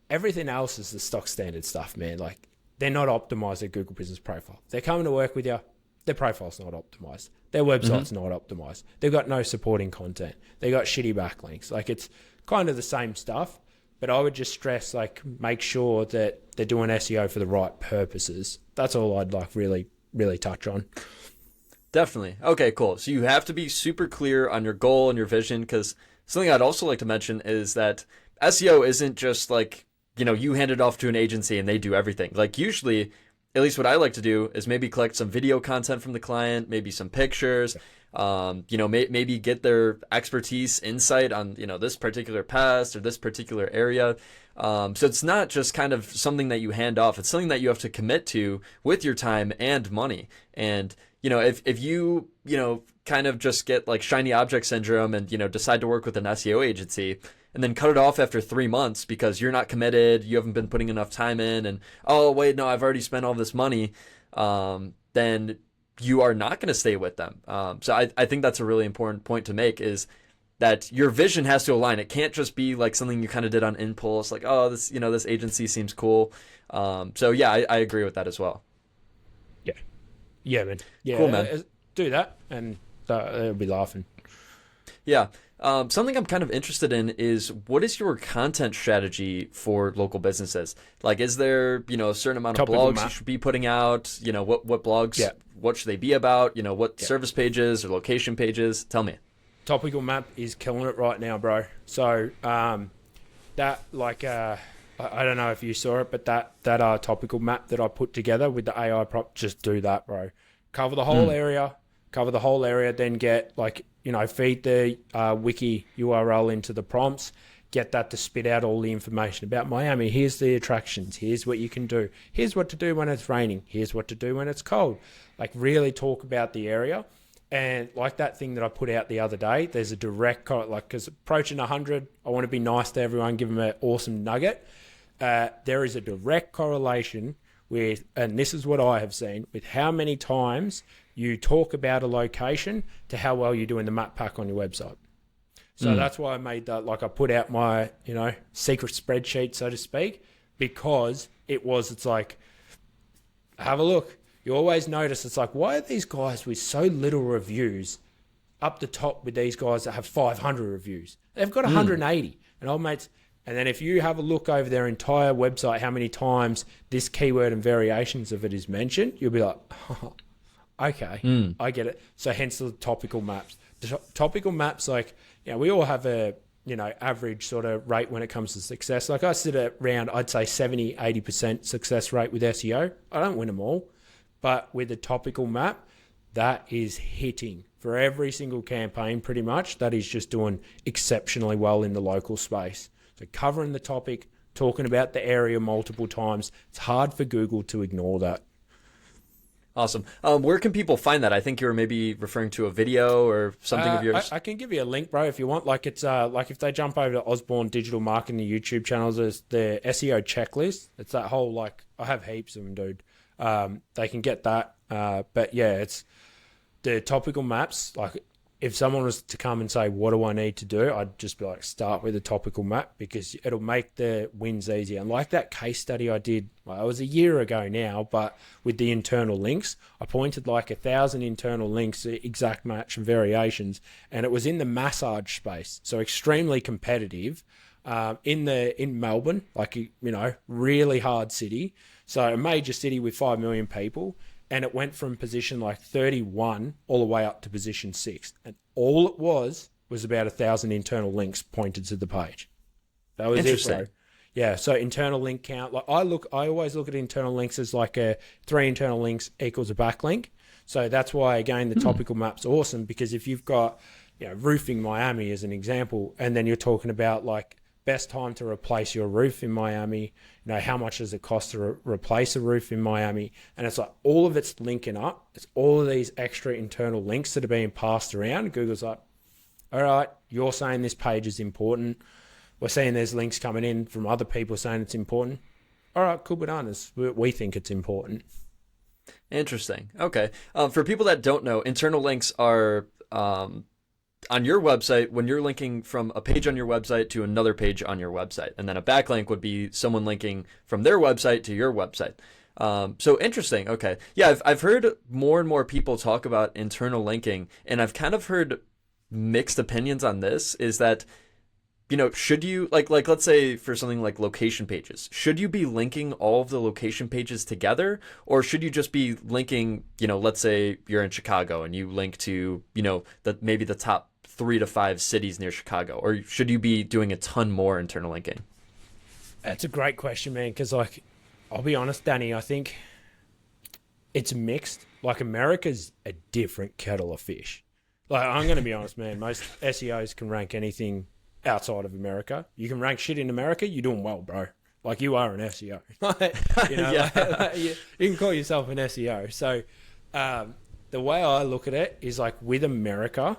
Everything else is the stock standard stuff, man. Like, they're not optimized their Google Business Profile. They're coming to work with you. Their profile's not optimized. Their website's not optimized. They've got no supporting content. They got shitty backlinks. Like, it's kind of the same stuff. But I would just stress, like, make sure that they're doing SEO for the right purposes. That's all I'd, like, really, really touch on. Definitely. Okay, cool. So you have to be super clear on your goal and your vision, because something I'd also like to mention is that SEO isn't just like, you hand it off to an agency and they do everything. Like, usually at least what I like to do is maybe collect some video content from the client, maybe some pictures, maybe get their expertise, insight on, this particular pest or this particular area. So it's not just kind of something that you hand off. It's something that you have to commit to with your time and money. And, if you, kind of just get like shiny object syndrome and, decide to work with an SEO agency and then cut it off after 3 months because you're not committed, you haven't been putting enough time in, and, oh, wait, no, I've already spent all this money, then you are not going to stay with them. So I think that's a really important point to make, is that your vision has to align. It can't just be like something you kind of did on impulse, like, oh, this agency seems cool. So yeah, I agree with that as well. Yeah, man. Yeah, cool, man. Do that, and they'll be laughing. Yeah. Something I'm kind of interested in is, what is your content strategy for local businesses? Like, is there, a certain amount of blogs you should be putting out? What blogs, what should they be about? What service pages or location pages? Tell me. Topical map is killing it right now, bro. So, that, like, I don't know if you saw it, but that topical map that I put together with the AI prop, just do that, bro. Cover the whole area, then get, like, feed the wiki URL into the prompts, get that to spit out all the information about Miami. Here's the attractions. Here's what you can do. Here's what to do when it's raining. Here's what to do when it's cold. Like, really talk about the area. And like that thing that I put out the other day, there's a direct, because approaching 100, I want to be nice to everyone, give them an awesome nugget. There is a direct correlation with, and this is what I have seen, with how many times you talk about a location to how well you do in the map pack on your website. So that's why I made that, like, I put out my, secret spreadsheet, so to speak, because it's like, have a look. You always notice, it's like, why are these guys with so little reviews up the top with these guys that have 500 reviews? They've got 180. And old mates, and then if you have a look over their entire website, how many times this keyword and variations of it is mentioned, you'll be like, oh, okay, I get it. So hence the topical maps. The topical maps, like, we all have a, average sort of rate when it comes to success. Like, I sit at around, I'd say 70, 80% success rate with SEO. I don't win them all, but with the topical map, that is hitting for every single campaign pretty much. That is just doing exceptionally well in the local space. So covering the topic, talking about the area multiple times, it's hard for Google to ignore that. Awesome. Where can people find that? I think you were maybe referring to a video or something of yours. I can give you a link, bro, if you want. Like, it's like if they jump over to Osborne Digital Marketing, the YouTube channels, there's the SEO checklist. It's that whole, like, I have heaps of them, dude. They can get that. But yeah, it's the topical maps. Like, if someone was to come and say, what do I need to do? I'd just be like, start with a topical map, because it'll make the wins easier. And like that case study I did, well, it was a year ago now, but with the internal links, I pointed like 1,000 internal links, exact match and variations. And it was in the massage space. So extremely competitive, in Melbourne, like, really hard city. So a major city with 5 million people. And it went from position like 31 all the way up to position 6. And all it was about 1,000 internal links pointed to the page. That was interesting. It, bro. Yeah, so internal link count. Like, I always look at internal links as like 3 internal links equals a backlink. So that's why, again, the topical map's awesome, because if you've got, roofing Miami as an example, and then you're talking about like best time to replace your roof in Miami, how much does it cost to replace a roof in Miami? And it's like all of it's linking up. It's all of these extra internal links that are being passed around. Google's like, all right, you're saying this page is important. We're seeing there's links coming in from other people saying it's important. All right, cool bananas. We think it's important. Interesting. Okay. For people that don't know, internal links are on your website when you're linking from a page on your website to another page on your website. And then a backlink would be someone linking from their website to your website. So interesting. Okay. Yeah, I've heard more and more people talk about internal linking, and I've kind of heard mixed opinions on this. Is that, should you, like let's say for something like location pages, should you be linking all of the location pages together, or should you just be linking, let's say you're in Chicago and you link to, maybe the top 3 to 5 cities near Chicago, or should you be doing a ton more internal linking? That's a great question, man, because, like, I'll be honest, Danny, I think it's mixed. Like America's a different kettle of fish. Like I'm going to be honest, man. Most SEOs can rank anything outside of America. You can rank shit in America, you're doing well, bro. Like you are an SEO. You know, Yeah. you can call yourself an SEO. So the way I look at it is like with America,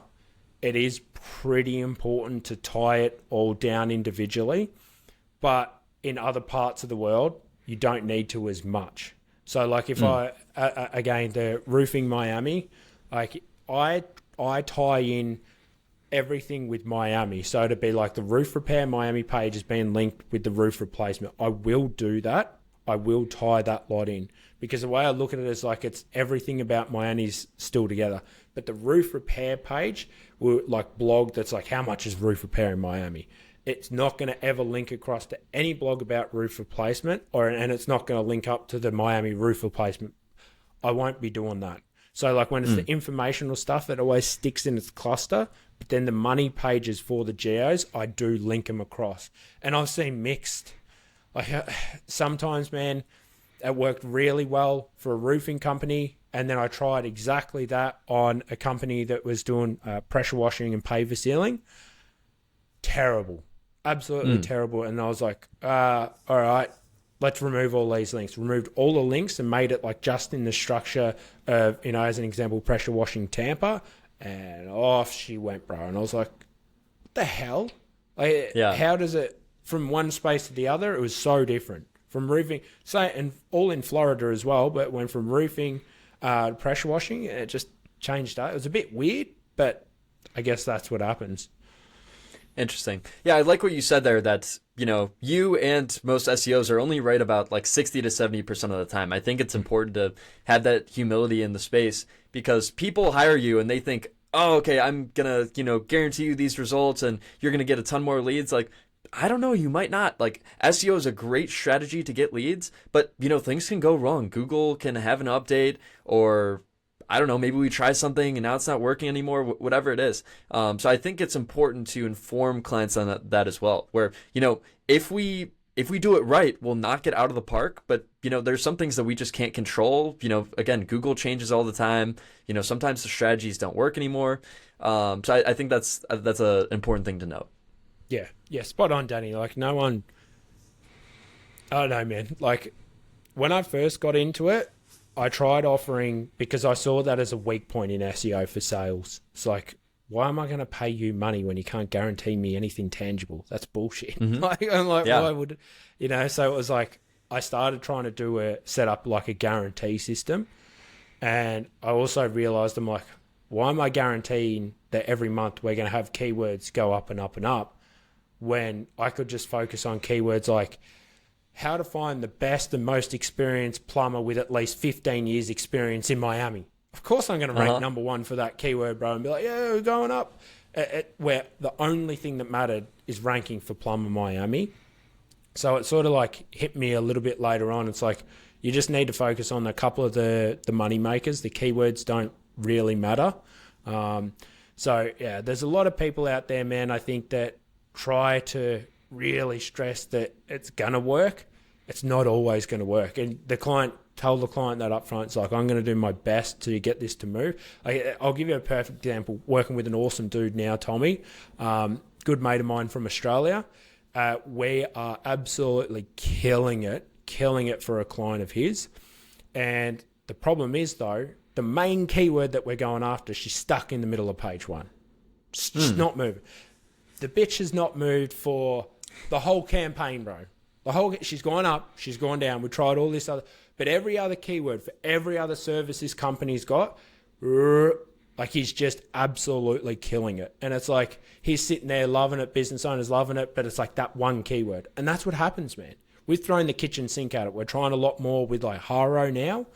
it is pretty important to tie it all down individually. But in other parts of the world, you don't need to as much. So like if again, the roofing Miami, like I tie in everything with Miami. So to be like the roof repair Miami page is being linked with the roof replacement. I will do that. I will tie that lot in because the way I look at it is like it's everything about Miami's still together. But the roof repair page will like blog that's like how much is roof repair in Miami. It's not going to ever link across to any blog about roof replacement and it's not going to link up to the Miami roof replacement. I won't be doing that. So like when it's the informational stuff, it always sticks in its cluster. But then the money pages for the geos, I do link them across. And I've seen mixed. Like sometimes, man, it worked really well for a roofing company. And then I tried exactly that on a company that was doing pressure washing and paver sealing. Terrible. Absolutely terrible. And I was like, all right, let's remove all these links. Removed all the links and made it like just in the structure of, you know, as an example, pressure washing Tampa. And off she went, bro. And I was like, what the hell? Like, how does it, from one space to the other, it was so different. From roofing, and all in Florida as well, but went from roofing to pressure washing, it just changed that. It was a bit weird, but I guess that's what happens. Interesting. Yeah, I like what you said there that, you know, you and most SEOs are only right about like 60 to 70% of the time. I think it's important to have that humility in the space because people hire you and they think, oh, okay, I'm going to, you know, guarantee you these results and you're going to get a ton more leads. Like, I don't know, you might not. Like, SEO is a great strategy to get leads, but, you know, things can go wrong. Google can have an update or I don't know, maybe we try something and now it's not working anymore, whatever it is. So I think it's important to inform clients on that as well, where, you know, if we do it right, we'll knock it out of the park. But, you know, there's some things that we just can't control. You know, again, Google changes all the time. You know, sometimes the strategies don't work anymore. So I think that's an important thing to note. Yeah, spot on, Danny. Like no one, I don't know, man. Like when I first got into it, I tried offering, because I saw that as a weak point in SEO for sales. It's like, why am I going to pay you money when you can't guarantee me anything tangible? That's bullshit. Like, I'm like, why would, you know? So it was like, I started trying to set up like a guarantee system. And I also realized, I'm like, why am I guaranteeing that every month we're going to have keywords go up and up and up when I could just focus on keywords like, how to find the best and most experienced plumber with at least 15 years experience in Miami. Of course I'm going to rank number one for that keyword, bro, and be like, yeah, we're going up. Where the only thing that mattered is ranking for plumber Miami. So it sort of like hit me a little bit later on. It's like, you just need to focus on a couple of the money makers. The keywords don't really matter. So yeah, there's a lot of people out there, man, I think that try to really stress that it's gonna work. It's not always gonna work, and tell the client that up front. It's like, I'm gonna do my best to get this to move. I'll give you a perfect example. Working with an awesome dude now, Tommy, good mate of mine from Australia. We are absolutely killing it for a client of his. And the problem is though, the main keyword that we're going after, she's stuck in the middle of page one. She's not moving. The bitch has not moved for the whole campaign, bro. She's gone up, she's gone down. We tried all this other, but every other keyword for every other service this company's got, like he's just absolutely killing it. And it's like, he's sitting there loving it, business owners loving it, but it's like that one keyword. And that's what happens, man. We've thrown the kitchen sink at it. We're trying a lot more with like Haro now,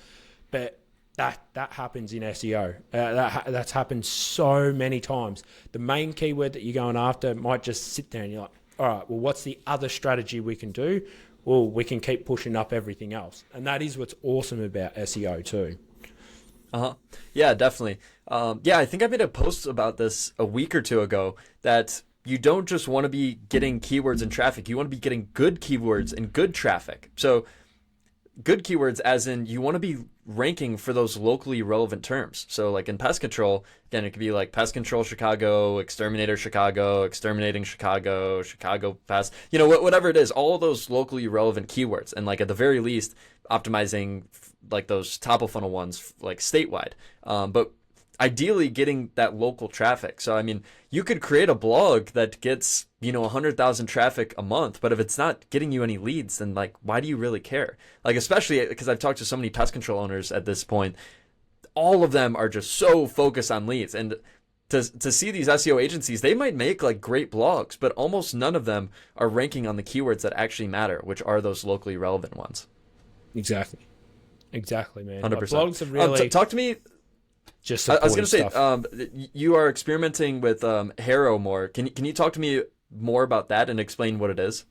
but that happens in SEO. That's happened so many times. The main keyword that you're going after might just sit there and you're like, all right, well, what's the other strategy we can do? Well, we can keep pushing up everything else. And that is what's awesome about SEO too. Yeah, definitely. I think I made a post about this a week or two ago that you don't just want to be getting keywords and traffic. You want to be getting good keywords and good traffic. So good keywords as in you want to be ranking for those locally relevant terms. So like in pest control, again, it could be like pest control Chicago, exterminator Chicago, exterminating Chicago, Chicago pest, whatever it is, all of those locally relevant keywords. And like at the very least, optimizing like those top of funnel ones like statewide. But ideally getting that local traffic. So, I mean, you could create a blog that gets, 100,000 traffic a month, but if it's not getting you any leads, then like, why do you really care? Like, especially because I've talked to so many pest control owners at this point, all of them are just so focused on leads. And to see these SEO agencies, they might make like great blogs, but almost none of them are ranking on the keywords that actually matter, which are those locally relevant ones. Exactly, man. 100%. Like, blogs are really talk to me. Just I was going to say, stuff. You are experimenting with Haro more. Can you talk to me more about that and explain what it is?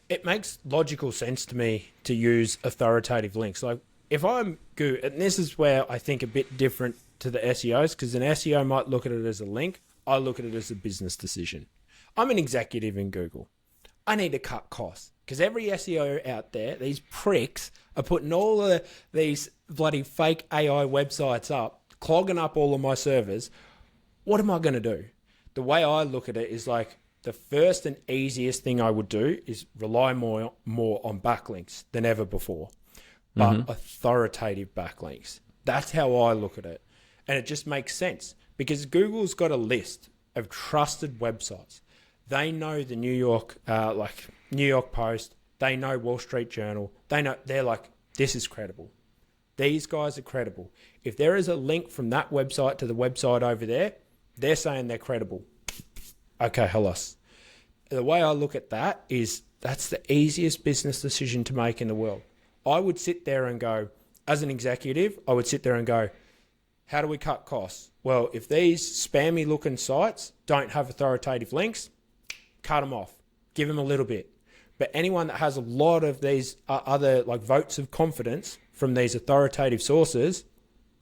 It makes logical sense to me to use authoritative links. Like if I'm Google, and this is where I think a bit different to the SEOs, because an SEO might look at it as a link. I look at it as a business decision. I'm an executive in Google. I need to cut costs because every SEO out there, these pricks are putting all of these bloody fake AI websites up, clogging up all of my servers. What am I going to do? The way I look at it is like the first and easiest thing I would do is rely more on backlinks than ever before, but authoritative backlinks. That's how I look at it. And it just makes sense because Google's got a list of trusted websites. They know the New York Post. They know Wall Street Journal. They're like, this is credible. These guys are credible. If there is a link from that website to the website over there, they're saying they're credible. Okay, halas. The way I look at that is that's the easiest business decision to make in the world. I would sit there and go, as an executive, how do we cut costs? Well, if these spammy looking sites don't have authoritative links, cut them off. Give them a little bit. But anyone that has a lot of these other like votes of confidence from these authoritative sources,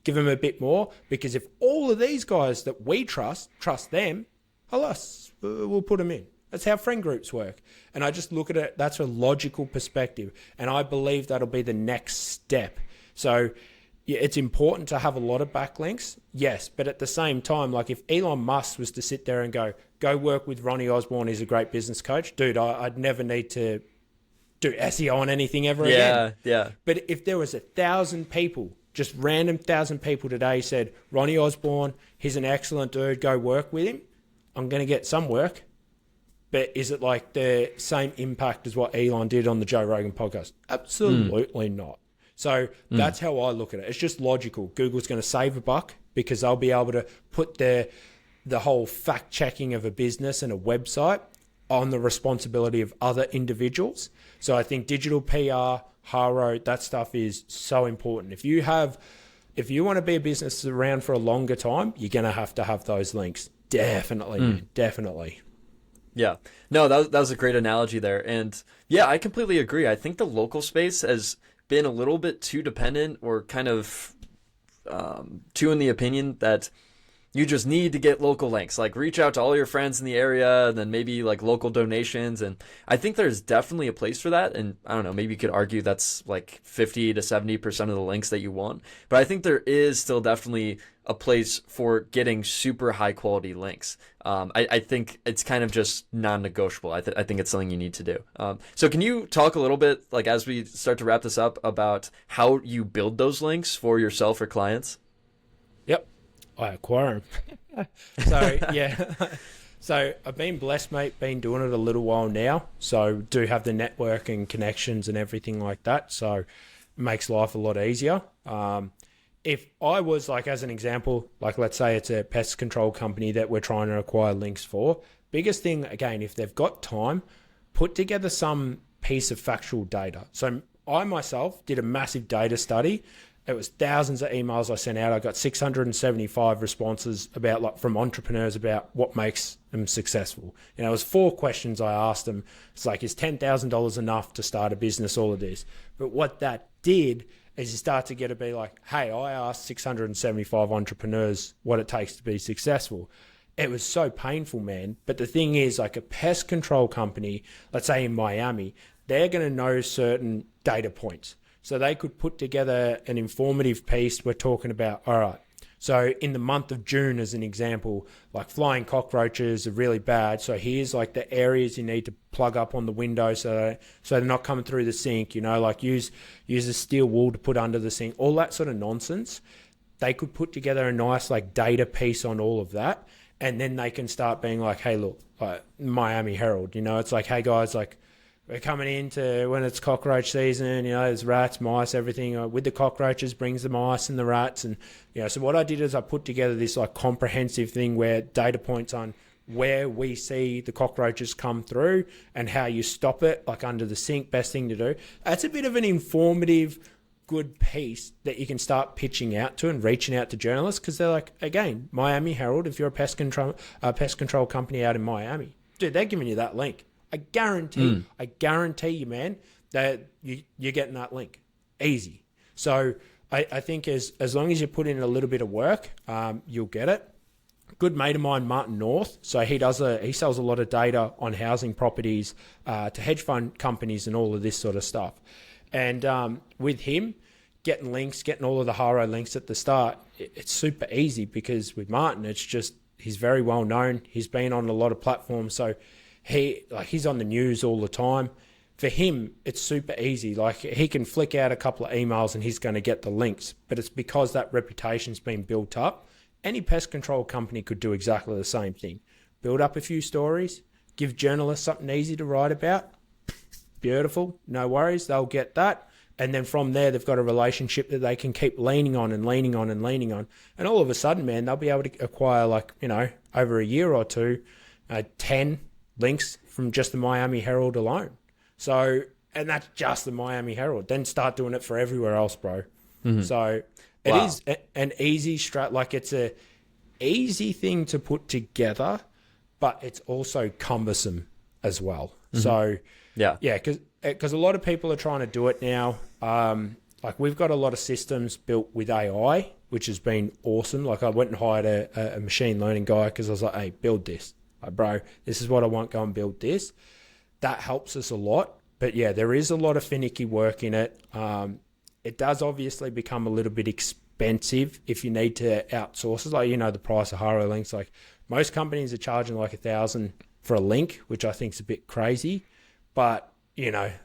give them a bit more, because if all of these guys that we trust them, halas, we'll put them in. That's how friend groups work. And I just look at it, that's a logical perspective. And I believe that'll be the next step. So yeah, it's important to have a lot of backlinks, yes, but at the same time, like if Elon Musk was to sit there and go work with Ronnie Osborne, he's a great business coach, dude, I'd never need to do SEO on anything ever again. Yeah. But if there was 1,000 people, just random 1,000 people today said, Ronnie Osborne, he's an excellent dude, go work with him, I'm going to get some work. But is it like the same impact as what Elon did on the Joe Rogan podcast? Absolutely not. So that's how I look at it. It's just logical. Google's going to save a buck because they'll be able to put the whole fact checking of a business and a website on the responsibility of other individuals. So I think digital PR, Haro, that stuff is so important. If you want to be a business around for a longer time, you're going to have those links. Definitely, man, definitely. Yeah. No, that was a great analogy there. And yeah, I completely agree. I think the local space has been a little bit too dependent or kind of too in the opinion that you just need to get local links, like reach out to all your friends in the area and then maybe like local donations. And I think there's definitely a place for that. And I don't know, maybe you could argue that's like 50 to 70% of the links that you want. But I think there is still definitely a place for getting super high quality links. I think it's kind of just non-negotiable. I think it's something you need to do. So can you talk a little bit, like as we start to wrap this up, about how you build those links for yourself or clients? Yep. I acquire them. So, yeah. So I've been blessed, mate, been doing it a little while now. So do have the network and connections and everything like that. So it makes life a lot easier. If I was like, as an example, like let's say it's a pest control company that we're trying to acquire links for, biggest thing, again, if they've got time, put together some piece of factual data. So I myself did a massive data study. It was thousands of emails I sent out. I got 675 responses from entrepreneurs about what makes them successful. And it was 4 questions I asked them. It's like, is $10,000 enough to start a business? All of this. But what that did is you start to get to be like, hey, I asked 675 entrepreneurs what it takes to be successful. It was so painful, man. But the thing is, like a pest control company, let's say in Miami, they're going to know certain data points. So they could put together an informative piece. We're talking about, all right, so in the month of June, as an example, like flying cockroaches are really bad. So here's like the areas you need to plug up on the window so they're not coming through the sink, like use a steel wool to put under the sink, all that sort of nonsense. They could put together a nice like data piece on all of that. And then they can start being like, hey, look, like Miami Herald, it's like, hey guys, like we're coming into when it's cockroach season, there's rats, mice, everything with the cockroaches brings the mice and the rats. And, so what I did is I put together this like comprehensive thing where data points on where we see the cockroaches come through and how you stop it, like under the sink, best thing to do. That's a bit of an informative, good piece that you can start pitching out to and reaching out to journalists, because they're like, again, Miami Herald, if you're a pest control company out in Miami, dude, they're giving you that link. I guarantee you, man, that you're getting that link. Easy. So I think as long as you put in a little bit of work, you'll get it. Good mate of mine, Martin North. So he sells a lot of data on housing properties to hedge fund companies and all of this sort of stuff. And with him, getting links, getting all of the Haro links at the start, it's super easy, because with Martin, it's just, he's very well known. He's been on a lot of platforms. So he's on the news all the time. For him, it's super easy. Like he can flick out a couple of emails and he's going to get the links, but it's because that reputation's been built up. Any pest control company could do exactly the same thing. Build up a few stories, give journalists something easy to write about. Beautiful. No worries. They'll get that. And then from there, they've got a relationship that they can keep leaning on and leaning on and leaning on. And all of a sudden, man, they'll be able to acquire over a year or two, 10 links from just the Miami Herald alone. So, and that's just the Miami Herald. Then start doing it for everywhere else, bro. Mm-hmm. So it is an easy like it's a easy thing to put together, but it's also cumbersome as well. Mm-hmm. So yeah, because a lot of people are trying to do it now. Like we've got a lot of systems built with AI, which has been awesome. Like I went and hired a machine learning guy because I was like, hey, build this. Like, bro, this is what I want. Go and build this. That helps us a lot. But yeah, there is a lot of finicky work in it. It does obviously become a little bit expensive if you need to outsource it. Like, the price of Haro links. Like most companies are charging like $1,000 for a link, which I think is a bit crazy. But,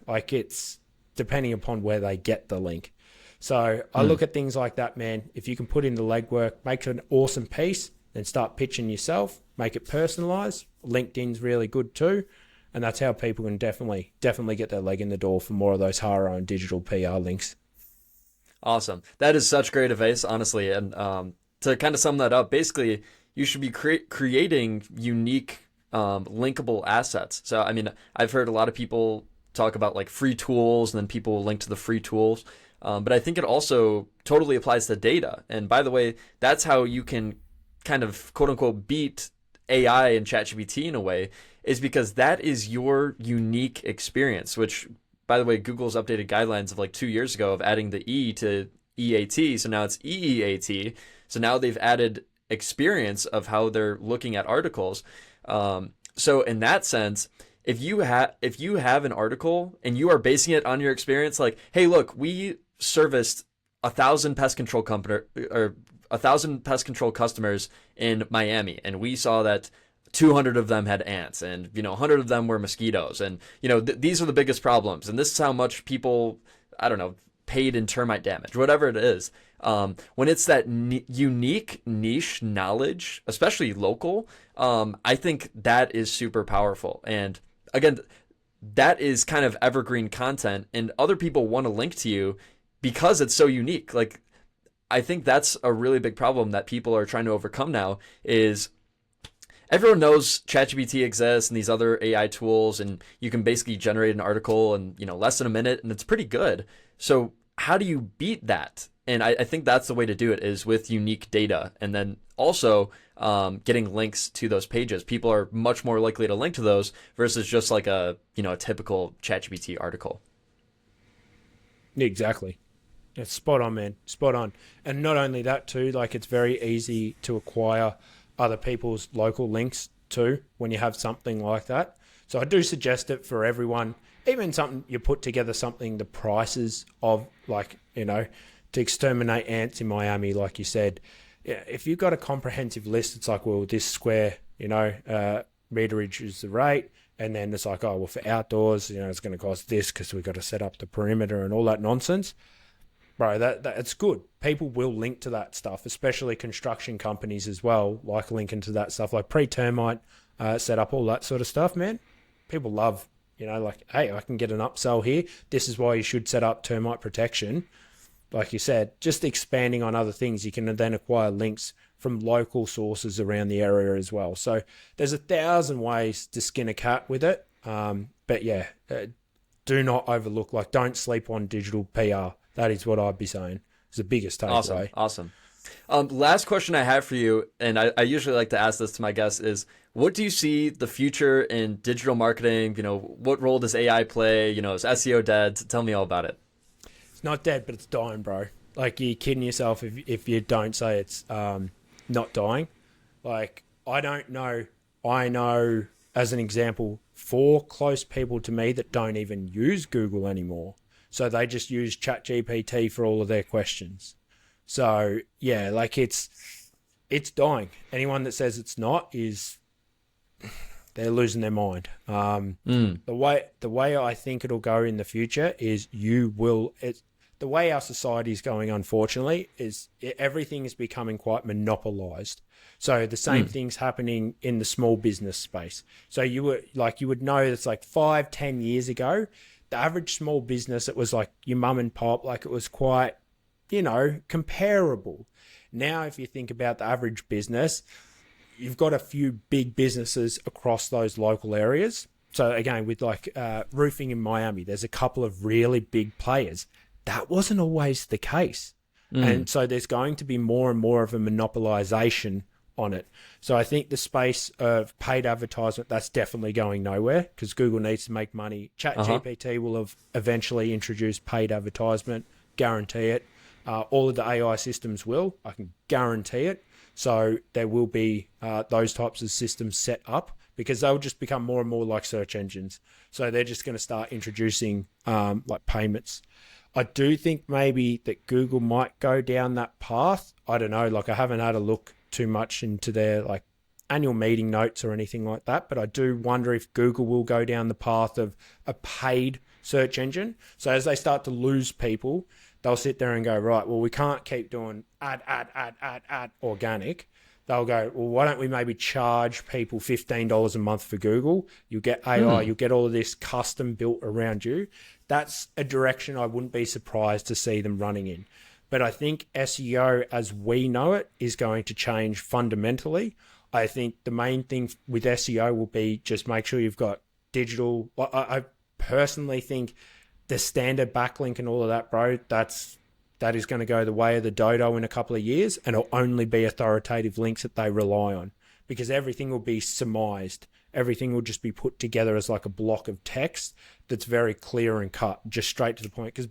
like it's depending upon where they get the link. So I look at things like that, man. If you can put in the legwork, make it an awesome piece, then start pitching yourself, make it personalized. LinkedIn's really good too. And that's how people can definitely get their leg in the door for more of those Haro and digital PR links. Awesome. That is such great advice, honestly. And to kind of sum that up, basically, you should be creating unique linkable assets. So, I mean, I've heard a lot of people talk about like free tools, and then people will link to the free tools. But I think it also totally applies to data. And by the way, that's how you can kind of quote unquote beat AI and ChatGPT in a way, is because that is your unique experience, which, by the way, Google's updated guidelines of like 2 years ago of adding the E to EAT. So now it's EEAT. So now they've added experience of how they're looking at articles. So in that sense, if you have an article and you are basing it on your experience, like, hey, look, we serviced 1,000 pest control customers in Miami, and we saw that 200 of them had ants, and 100 of them were mosquitoes, and these are the biggest problems, and this is how much people, I don't know, paid in termite damage, whatever it is. When it's that unique niche knowledge, especially local, I think that is super powerful. And again, that is kind of evergreen content, and other people want to link to you because it's so unique. Like, I think that's a really big problem that people are trying to overcome now, is everyone knows ChatGPT exists and these other AI tools, and you can basically generate an article in less than a minute, and it's pretty good. So how do you beat that? And I think that's the way to do it, is with unique data, and then also getting links to those pages. People are much more likely to link to those versus just like a typical ChatGPT article. Exactly. It's spot on, man. Spot on. And not only that too, like it's very easy to acquire other people's local links too when you have something like that. So I do suggest it for everyone. Even something you put together, the prices of, like, you know, to exterminate ants in Miami, like you said. Yeah, if you've got a comprehensive list, it's like, well, this square, you know, meterage is the rate. And then it's like, oh, well, for outdoors, you know, it's going to cost this because we've got to set up the perimeter and all that nonsense. Bro, that it's good. People will link to that stuff, especially construction companies as well, like linking to that stuff, like pre-termite set up, all that sort of stuff, man. People love, you know, like, hey, I can get an upsell here. This is why you should set up termite protection. Like you said, just expanding on other things, you can then acquire links from local sources around the area as well. So there's 1,000 ways to skin a cat with it. But yeah, do not overlook, like, don't sleep on digital PR. That is what I'd be saying. It's the biggest takeaway. Awesome. Last question I have for you, and I usually like to ask this to my guests, is what do you see the future in digital marketing? You know, what role does AI play? You know, is SEO dead? Tell me all about it. It's not dead, but it's dying, bro. Like, you're kidding yourself if you don't say it's not dying. Like, I don't know. I know, as an example, 4 close people to me that don't even use Google anymore. So they just use ChatGPT for all of their questions. So yeah, like, it's dying. Anyone that says it's not they're losing their mind. The way I think it'll go in the future is the way our society is going, unfortunately, is everything is becoming quite monopolized. So the same thing's happening in the small business space. So you would know it's like 5-10 years ago, the average small business, it was like your mum and pop, like, it was quite, you know, comparable. Now, if you think about the average business, you've got a few big businesses across those local areas. So again, with like roofing in Miami, there's a couple of really big players. That wasn't always the case. And so there's going to be more and more of a monopolization on it. So I think the space of paid advertisement, that's definitely going nowhere because Google needs to make money. ChatGPT will have eventually introduced paid advertisement, guarantee it. All of the AI systems will, I can guarantee it. So there will be those types of systems set up because they'll just become more and more like search engines. So they're just going to start introducing like payments. I do think maybe that Google might go down that path. I don't know, like, I haven't had a look too much into their like annual meeting notes or anything like that, but I do wonder if Google will go down the path of a paid search engine. So as they start to lose people, they'll sit there and go, right, well, we can't keep doing ad organic. They'll go, well, why don't we maybe charge people $15 a month for Google? You'll get AI, you'll get all of this custom built around you. That's a direction I wouldn't be surprised to see them running in. But I think SEO as we know it is going to change fundamentally. I think the main thing with SEO will be just make sure you've got digital. I personally think the standard backlink and all of that, bro, that is going to go the way of the dodo in a couple of years, and it'll only be authoritative links that they rely on because everything will be surmised. Everything will just be put together as like a block of text that's very clear and cut, just straight to the point. Because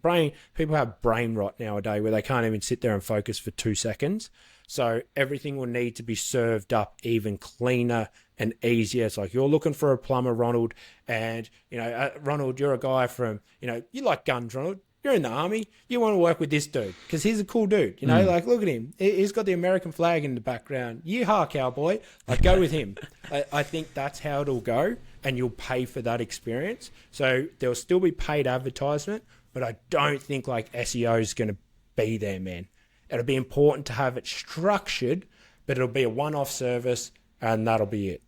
people have brain rot nowadays where they can't even sit there and focus for 2 seconds. So everything will need to be served up even cleaner and easier. It's like, you're looking for a plumber, Ronald, and, you know, Ronald, you're a guy from, you know, you like guns, Ronald. You're in the army. You want to work with this dude because he's a cool dude. You know, like, look at him. He's got the American flag in the background. Yeehaw, cowboy. Like, go with him. I think that's how it'll go, and you'll pay for that experience. So there'll still be paid advertisement, but I don't think like SEO is going to be there, man. It'll be important to have it structured, but it'll be a one-off service, and that'll be it.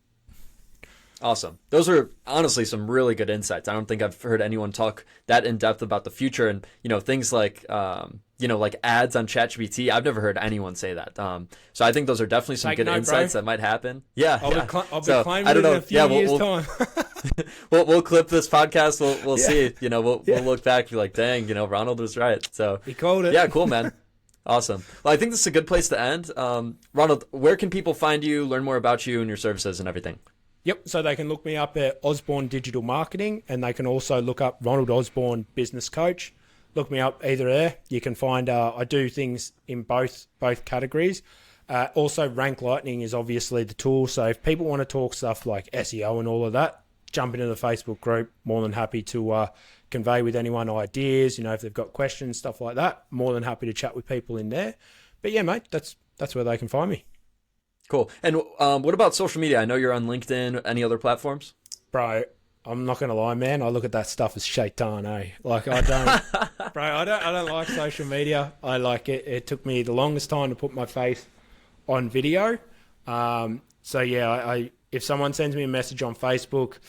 Awesome. Those are honestly some really good insights. I don't think I've heard anyone talk that in depth about the future and, you know, things like, like ads on ChatGPT. I've never heard anyone say that. So I think those are definitely some good insights that might happen. Yeah. I'll be claiming it in a few years' time. we'll clip this podcast. We'll see, we'll look back and be like, dang, Ronald was right. So he called it. Yeah, cool, man. Awesome. Well, I think this is a good place to end. Ronald, where can people find you, learn more about you and your services and everything? Yep, so they can look me up at Osborne Digital Marketing, and they can also look up Ronald Osborne Business Coach. Look me up either there. You can find I do things in both categories. Also, Rank Lightning is obviously the tool. So if people want to talk stuff like SEO and all of that, jump into the Facebook group. More than happy to convey with anyone ideas. If they've got questions, stuff like that. More than happy to chat with people in there. But yeah, mate, that's where they can find me. Cool. And what about social media? I know you're on LinkedIn. Any other platforms? Bro, I'm not gonna lie, man. I look at that stuff as shaitan, eh? Like I don't, bro. I don't like social media. I like it. It took me the longest time to put my face on video. So yeah, I if someone sends me a message on Facebook,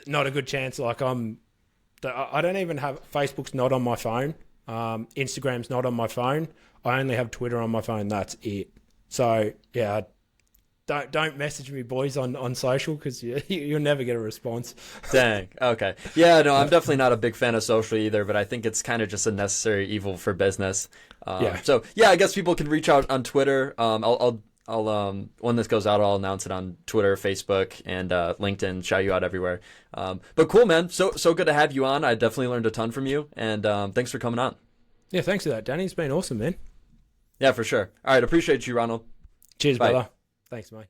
not a good chance. Like I don't even have Facebook's not on my phone. Instagram's not on my phone. I only have Twitter on my phone. That's it. So yeah. Don't message me, boys, on social, because you'll never get a response. Dang. Okay. Yeah, no, I'm definitely not a big fan of social either, but I think it's kind of just a necessary evil for business. So yeah, I guess people can reach out on Twitter. I'll when this goes out, I'll announce it on Twitter, Facebook, and LinkedIn. Shout you out everywhere. But cool, man. So good to have you on. I definitely learned a ton from you, and thanks for coming on. Yeah, thanks for that, Danny. It's been awesome, man. Yeah, for sure. All right, appreciate you, Ronald. Cheers, Bye. brother. Thanks, mate.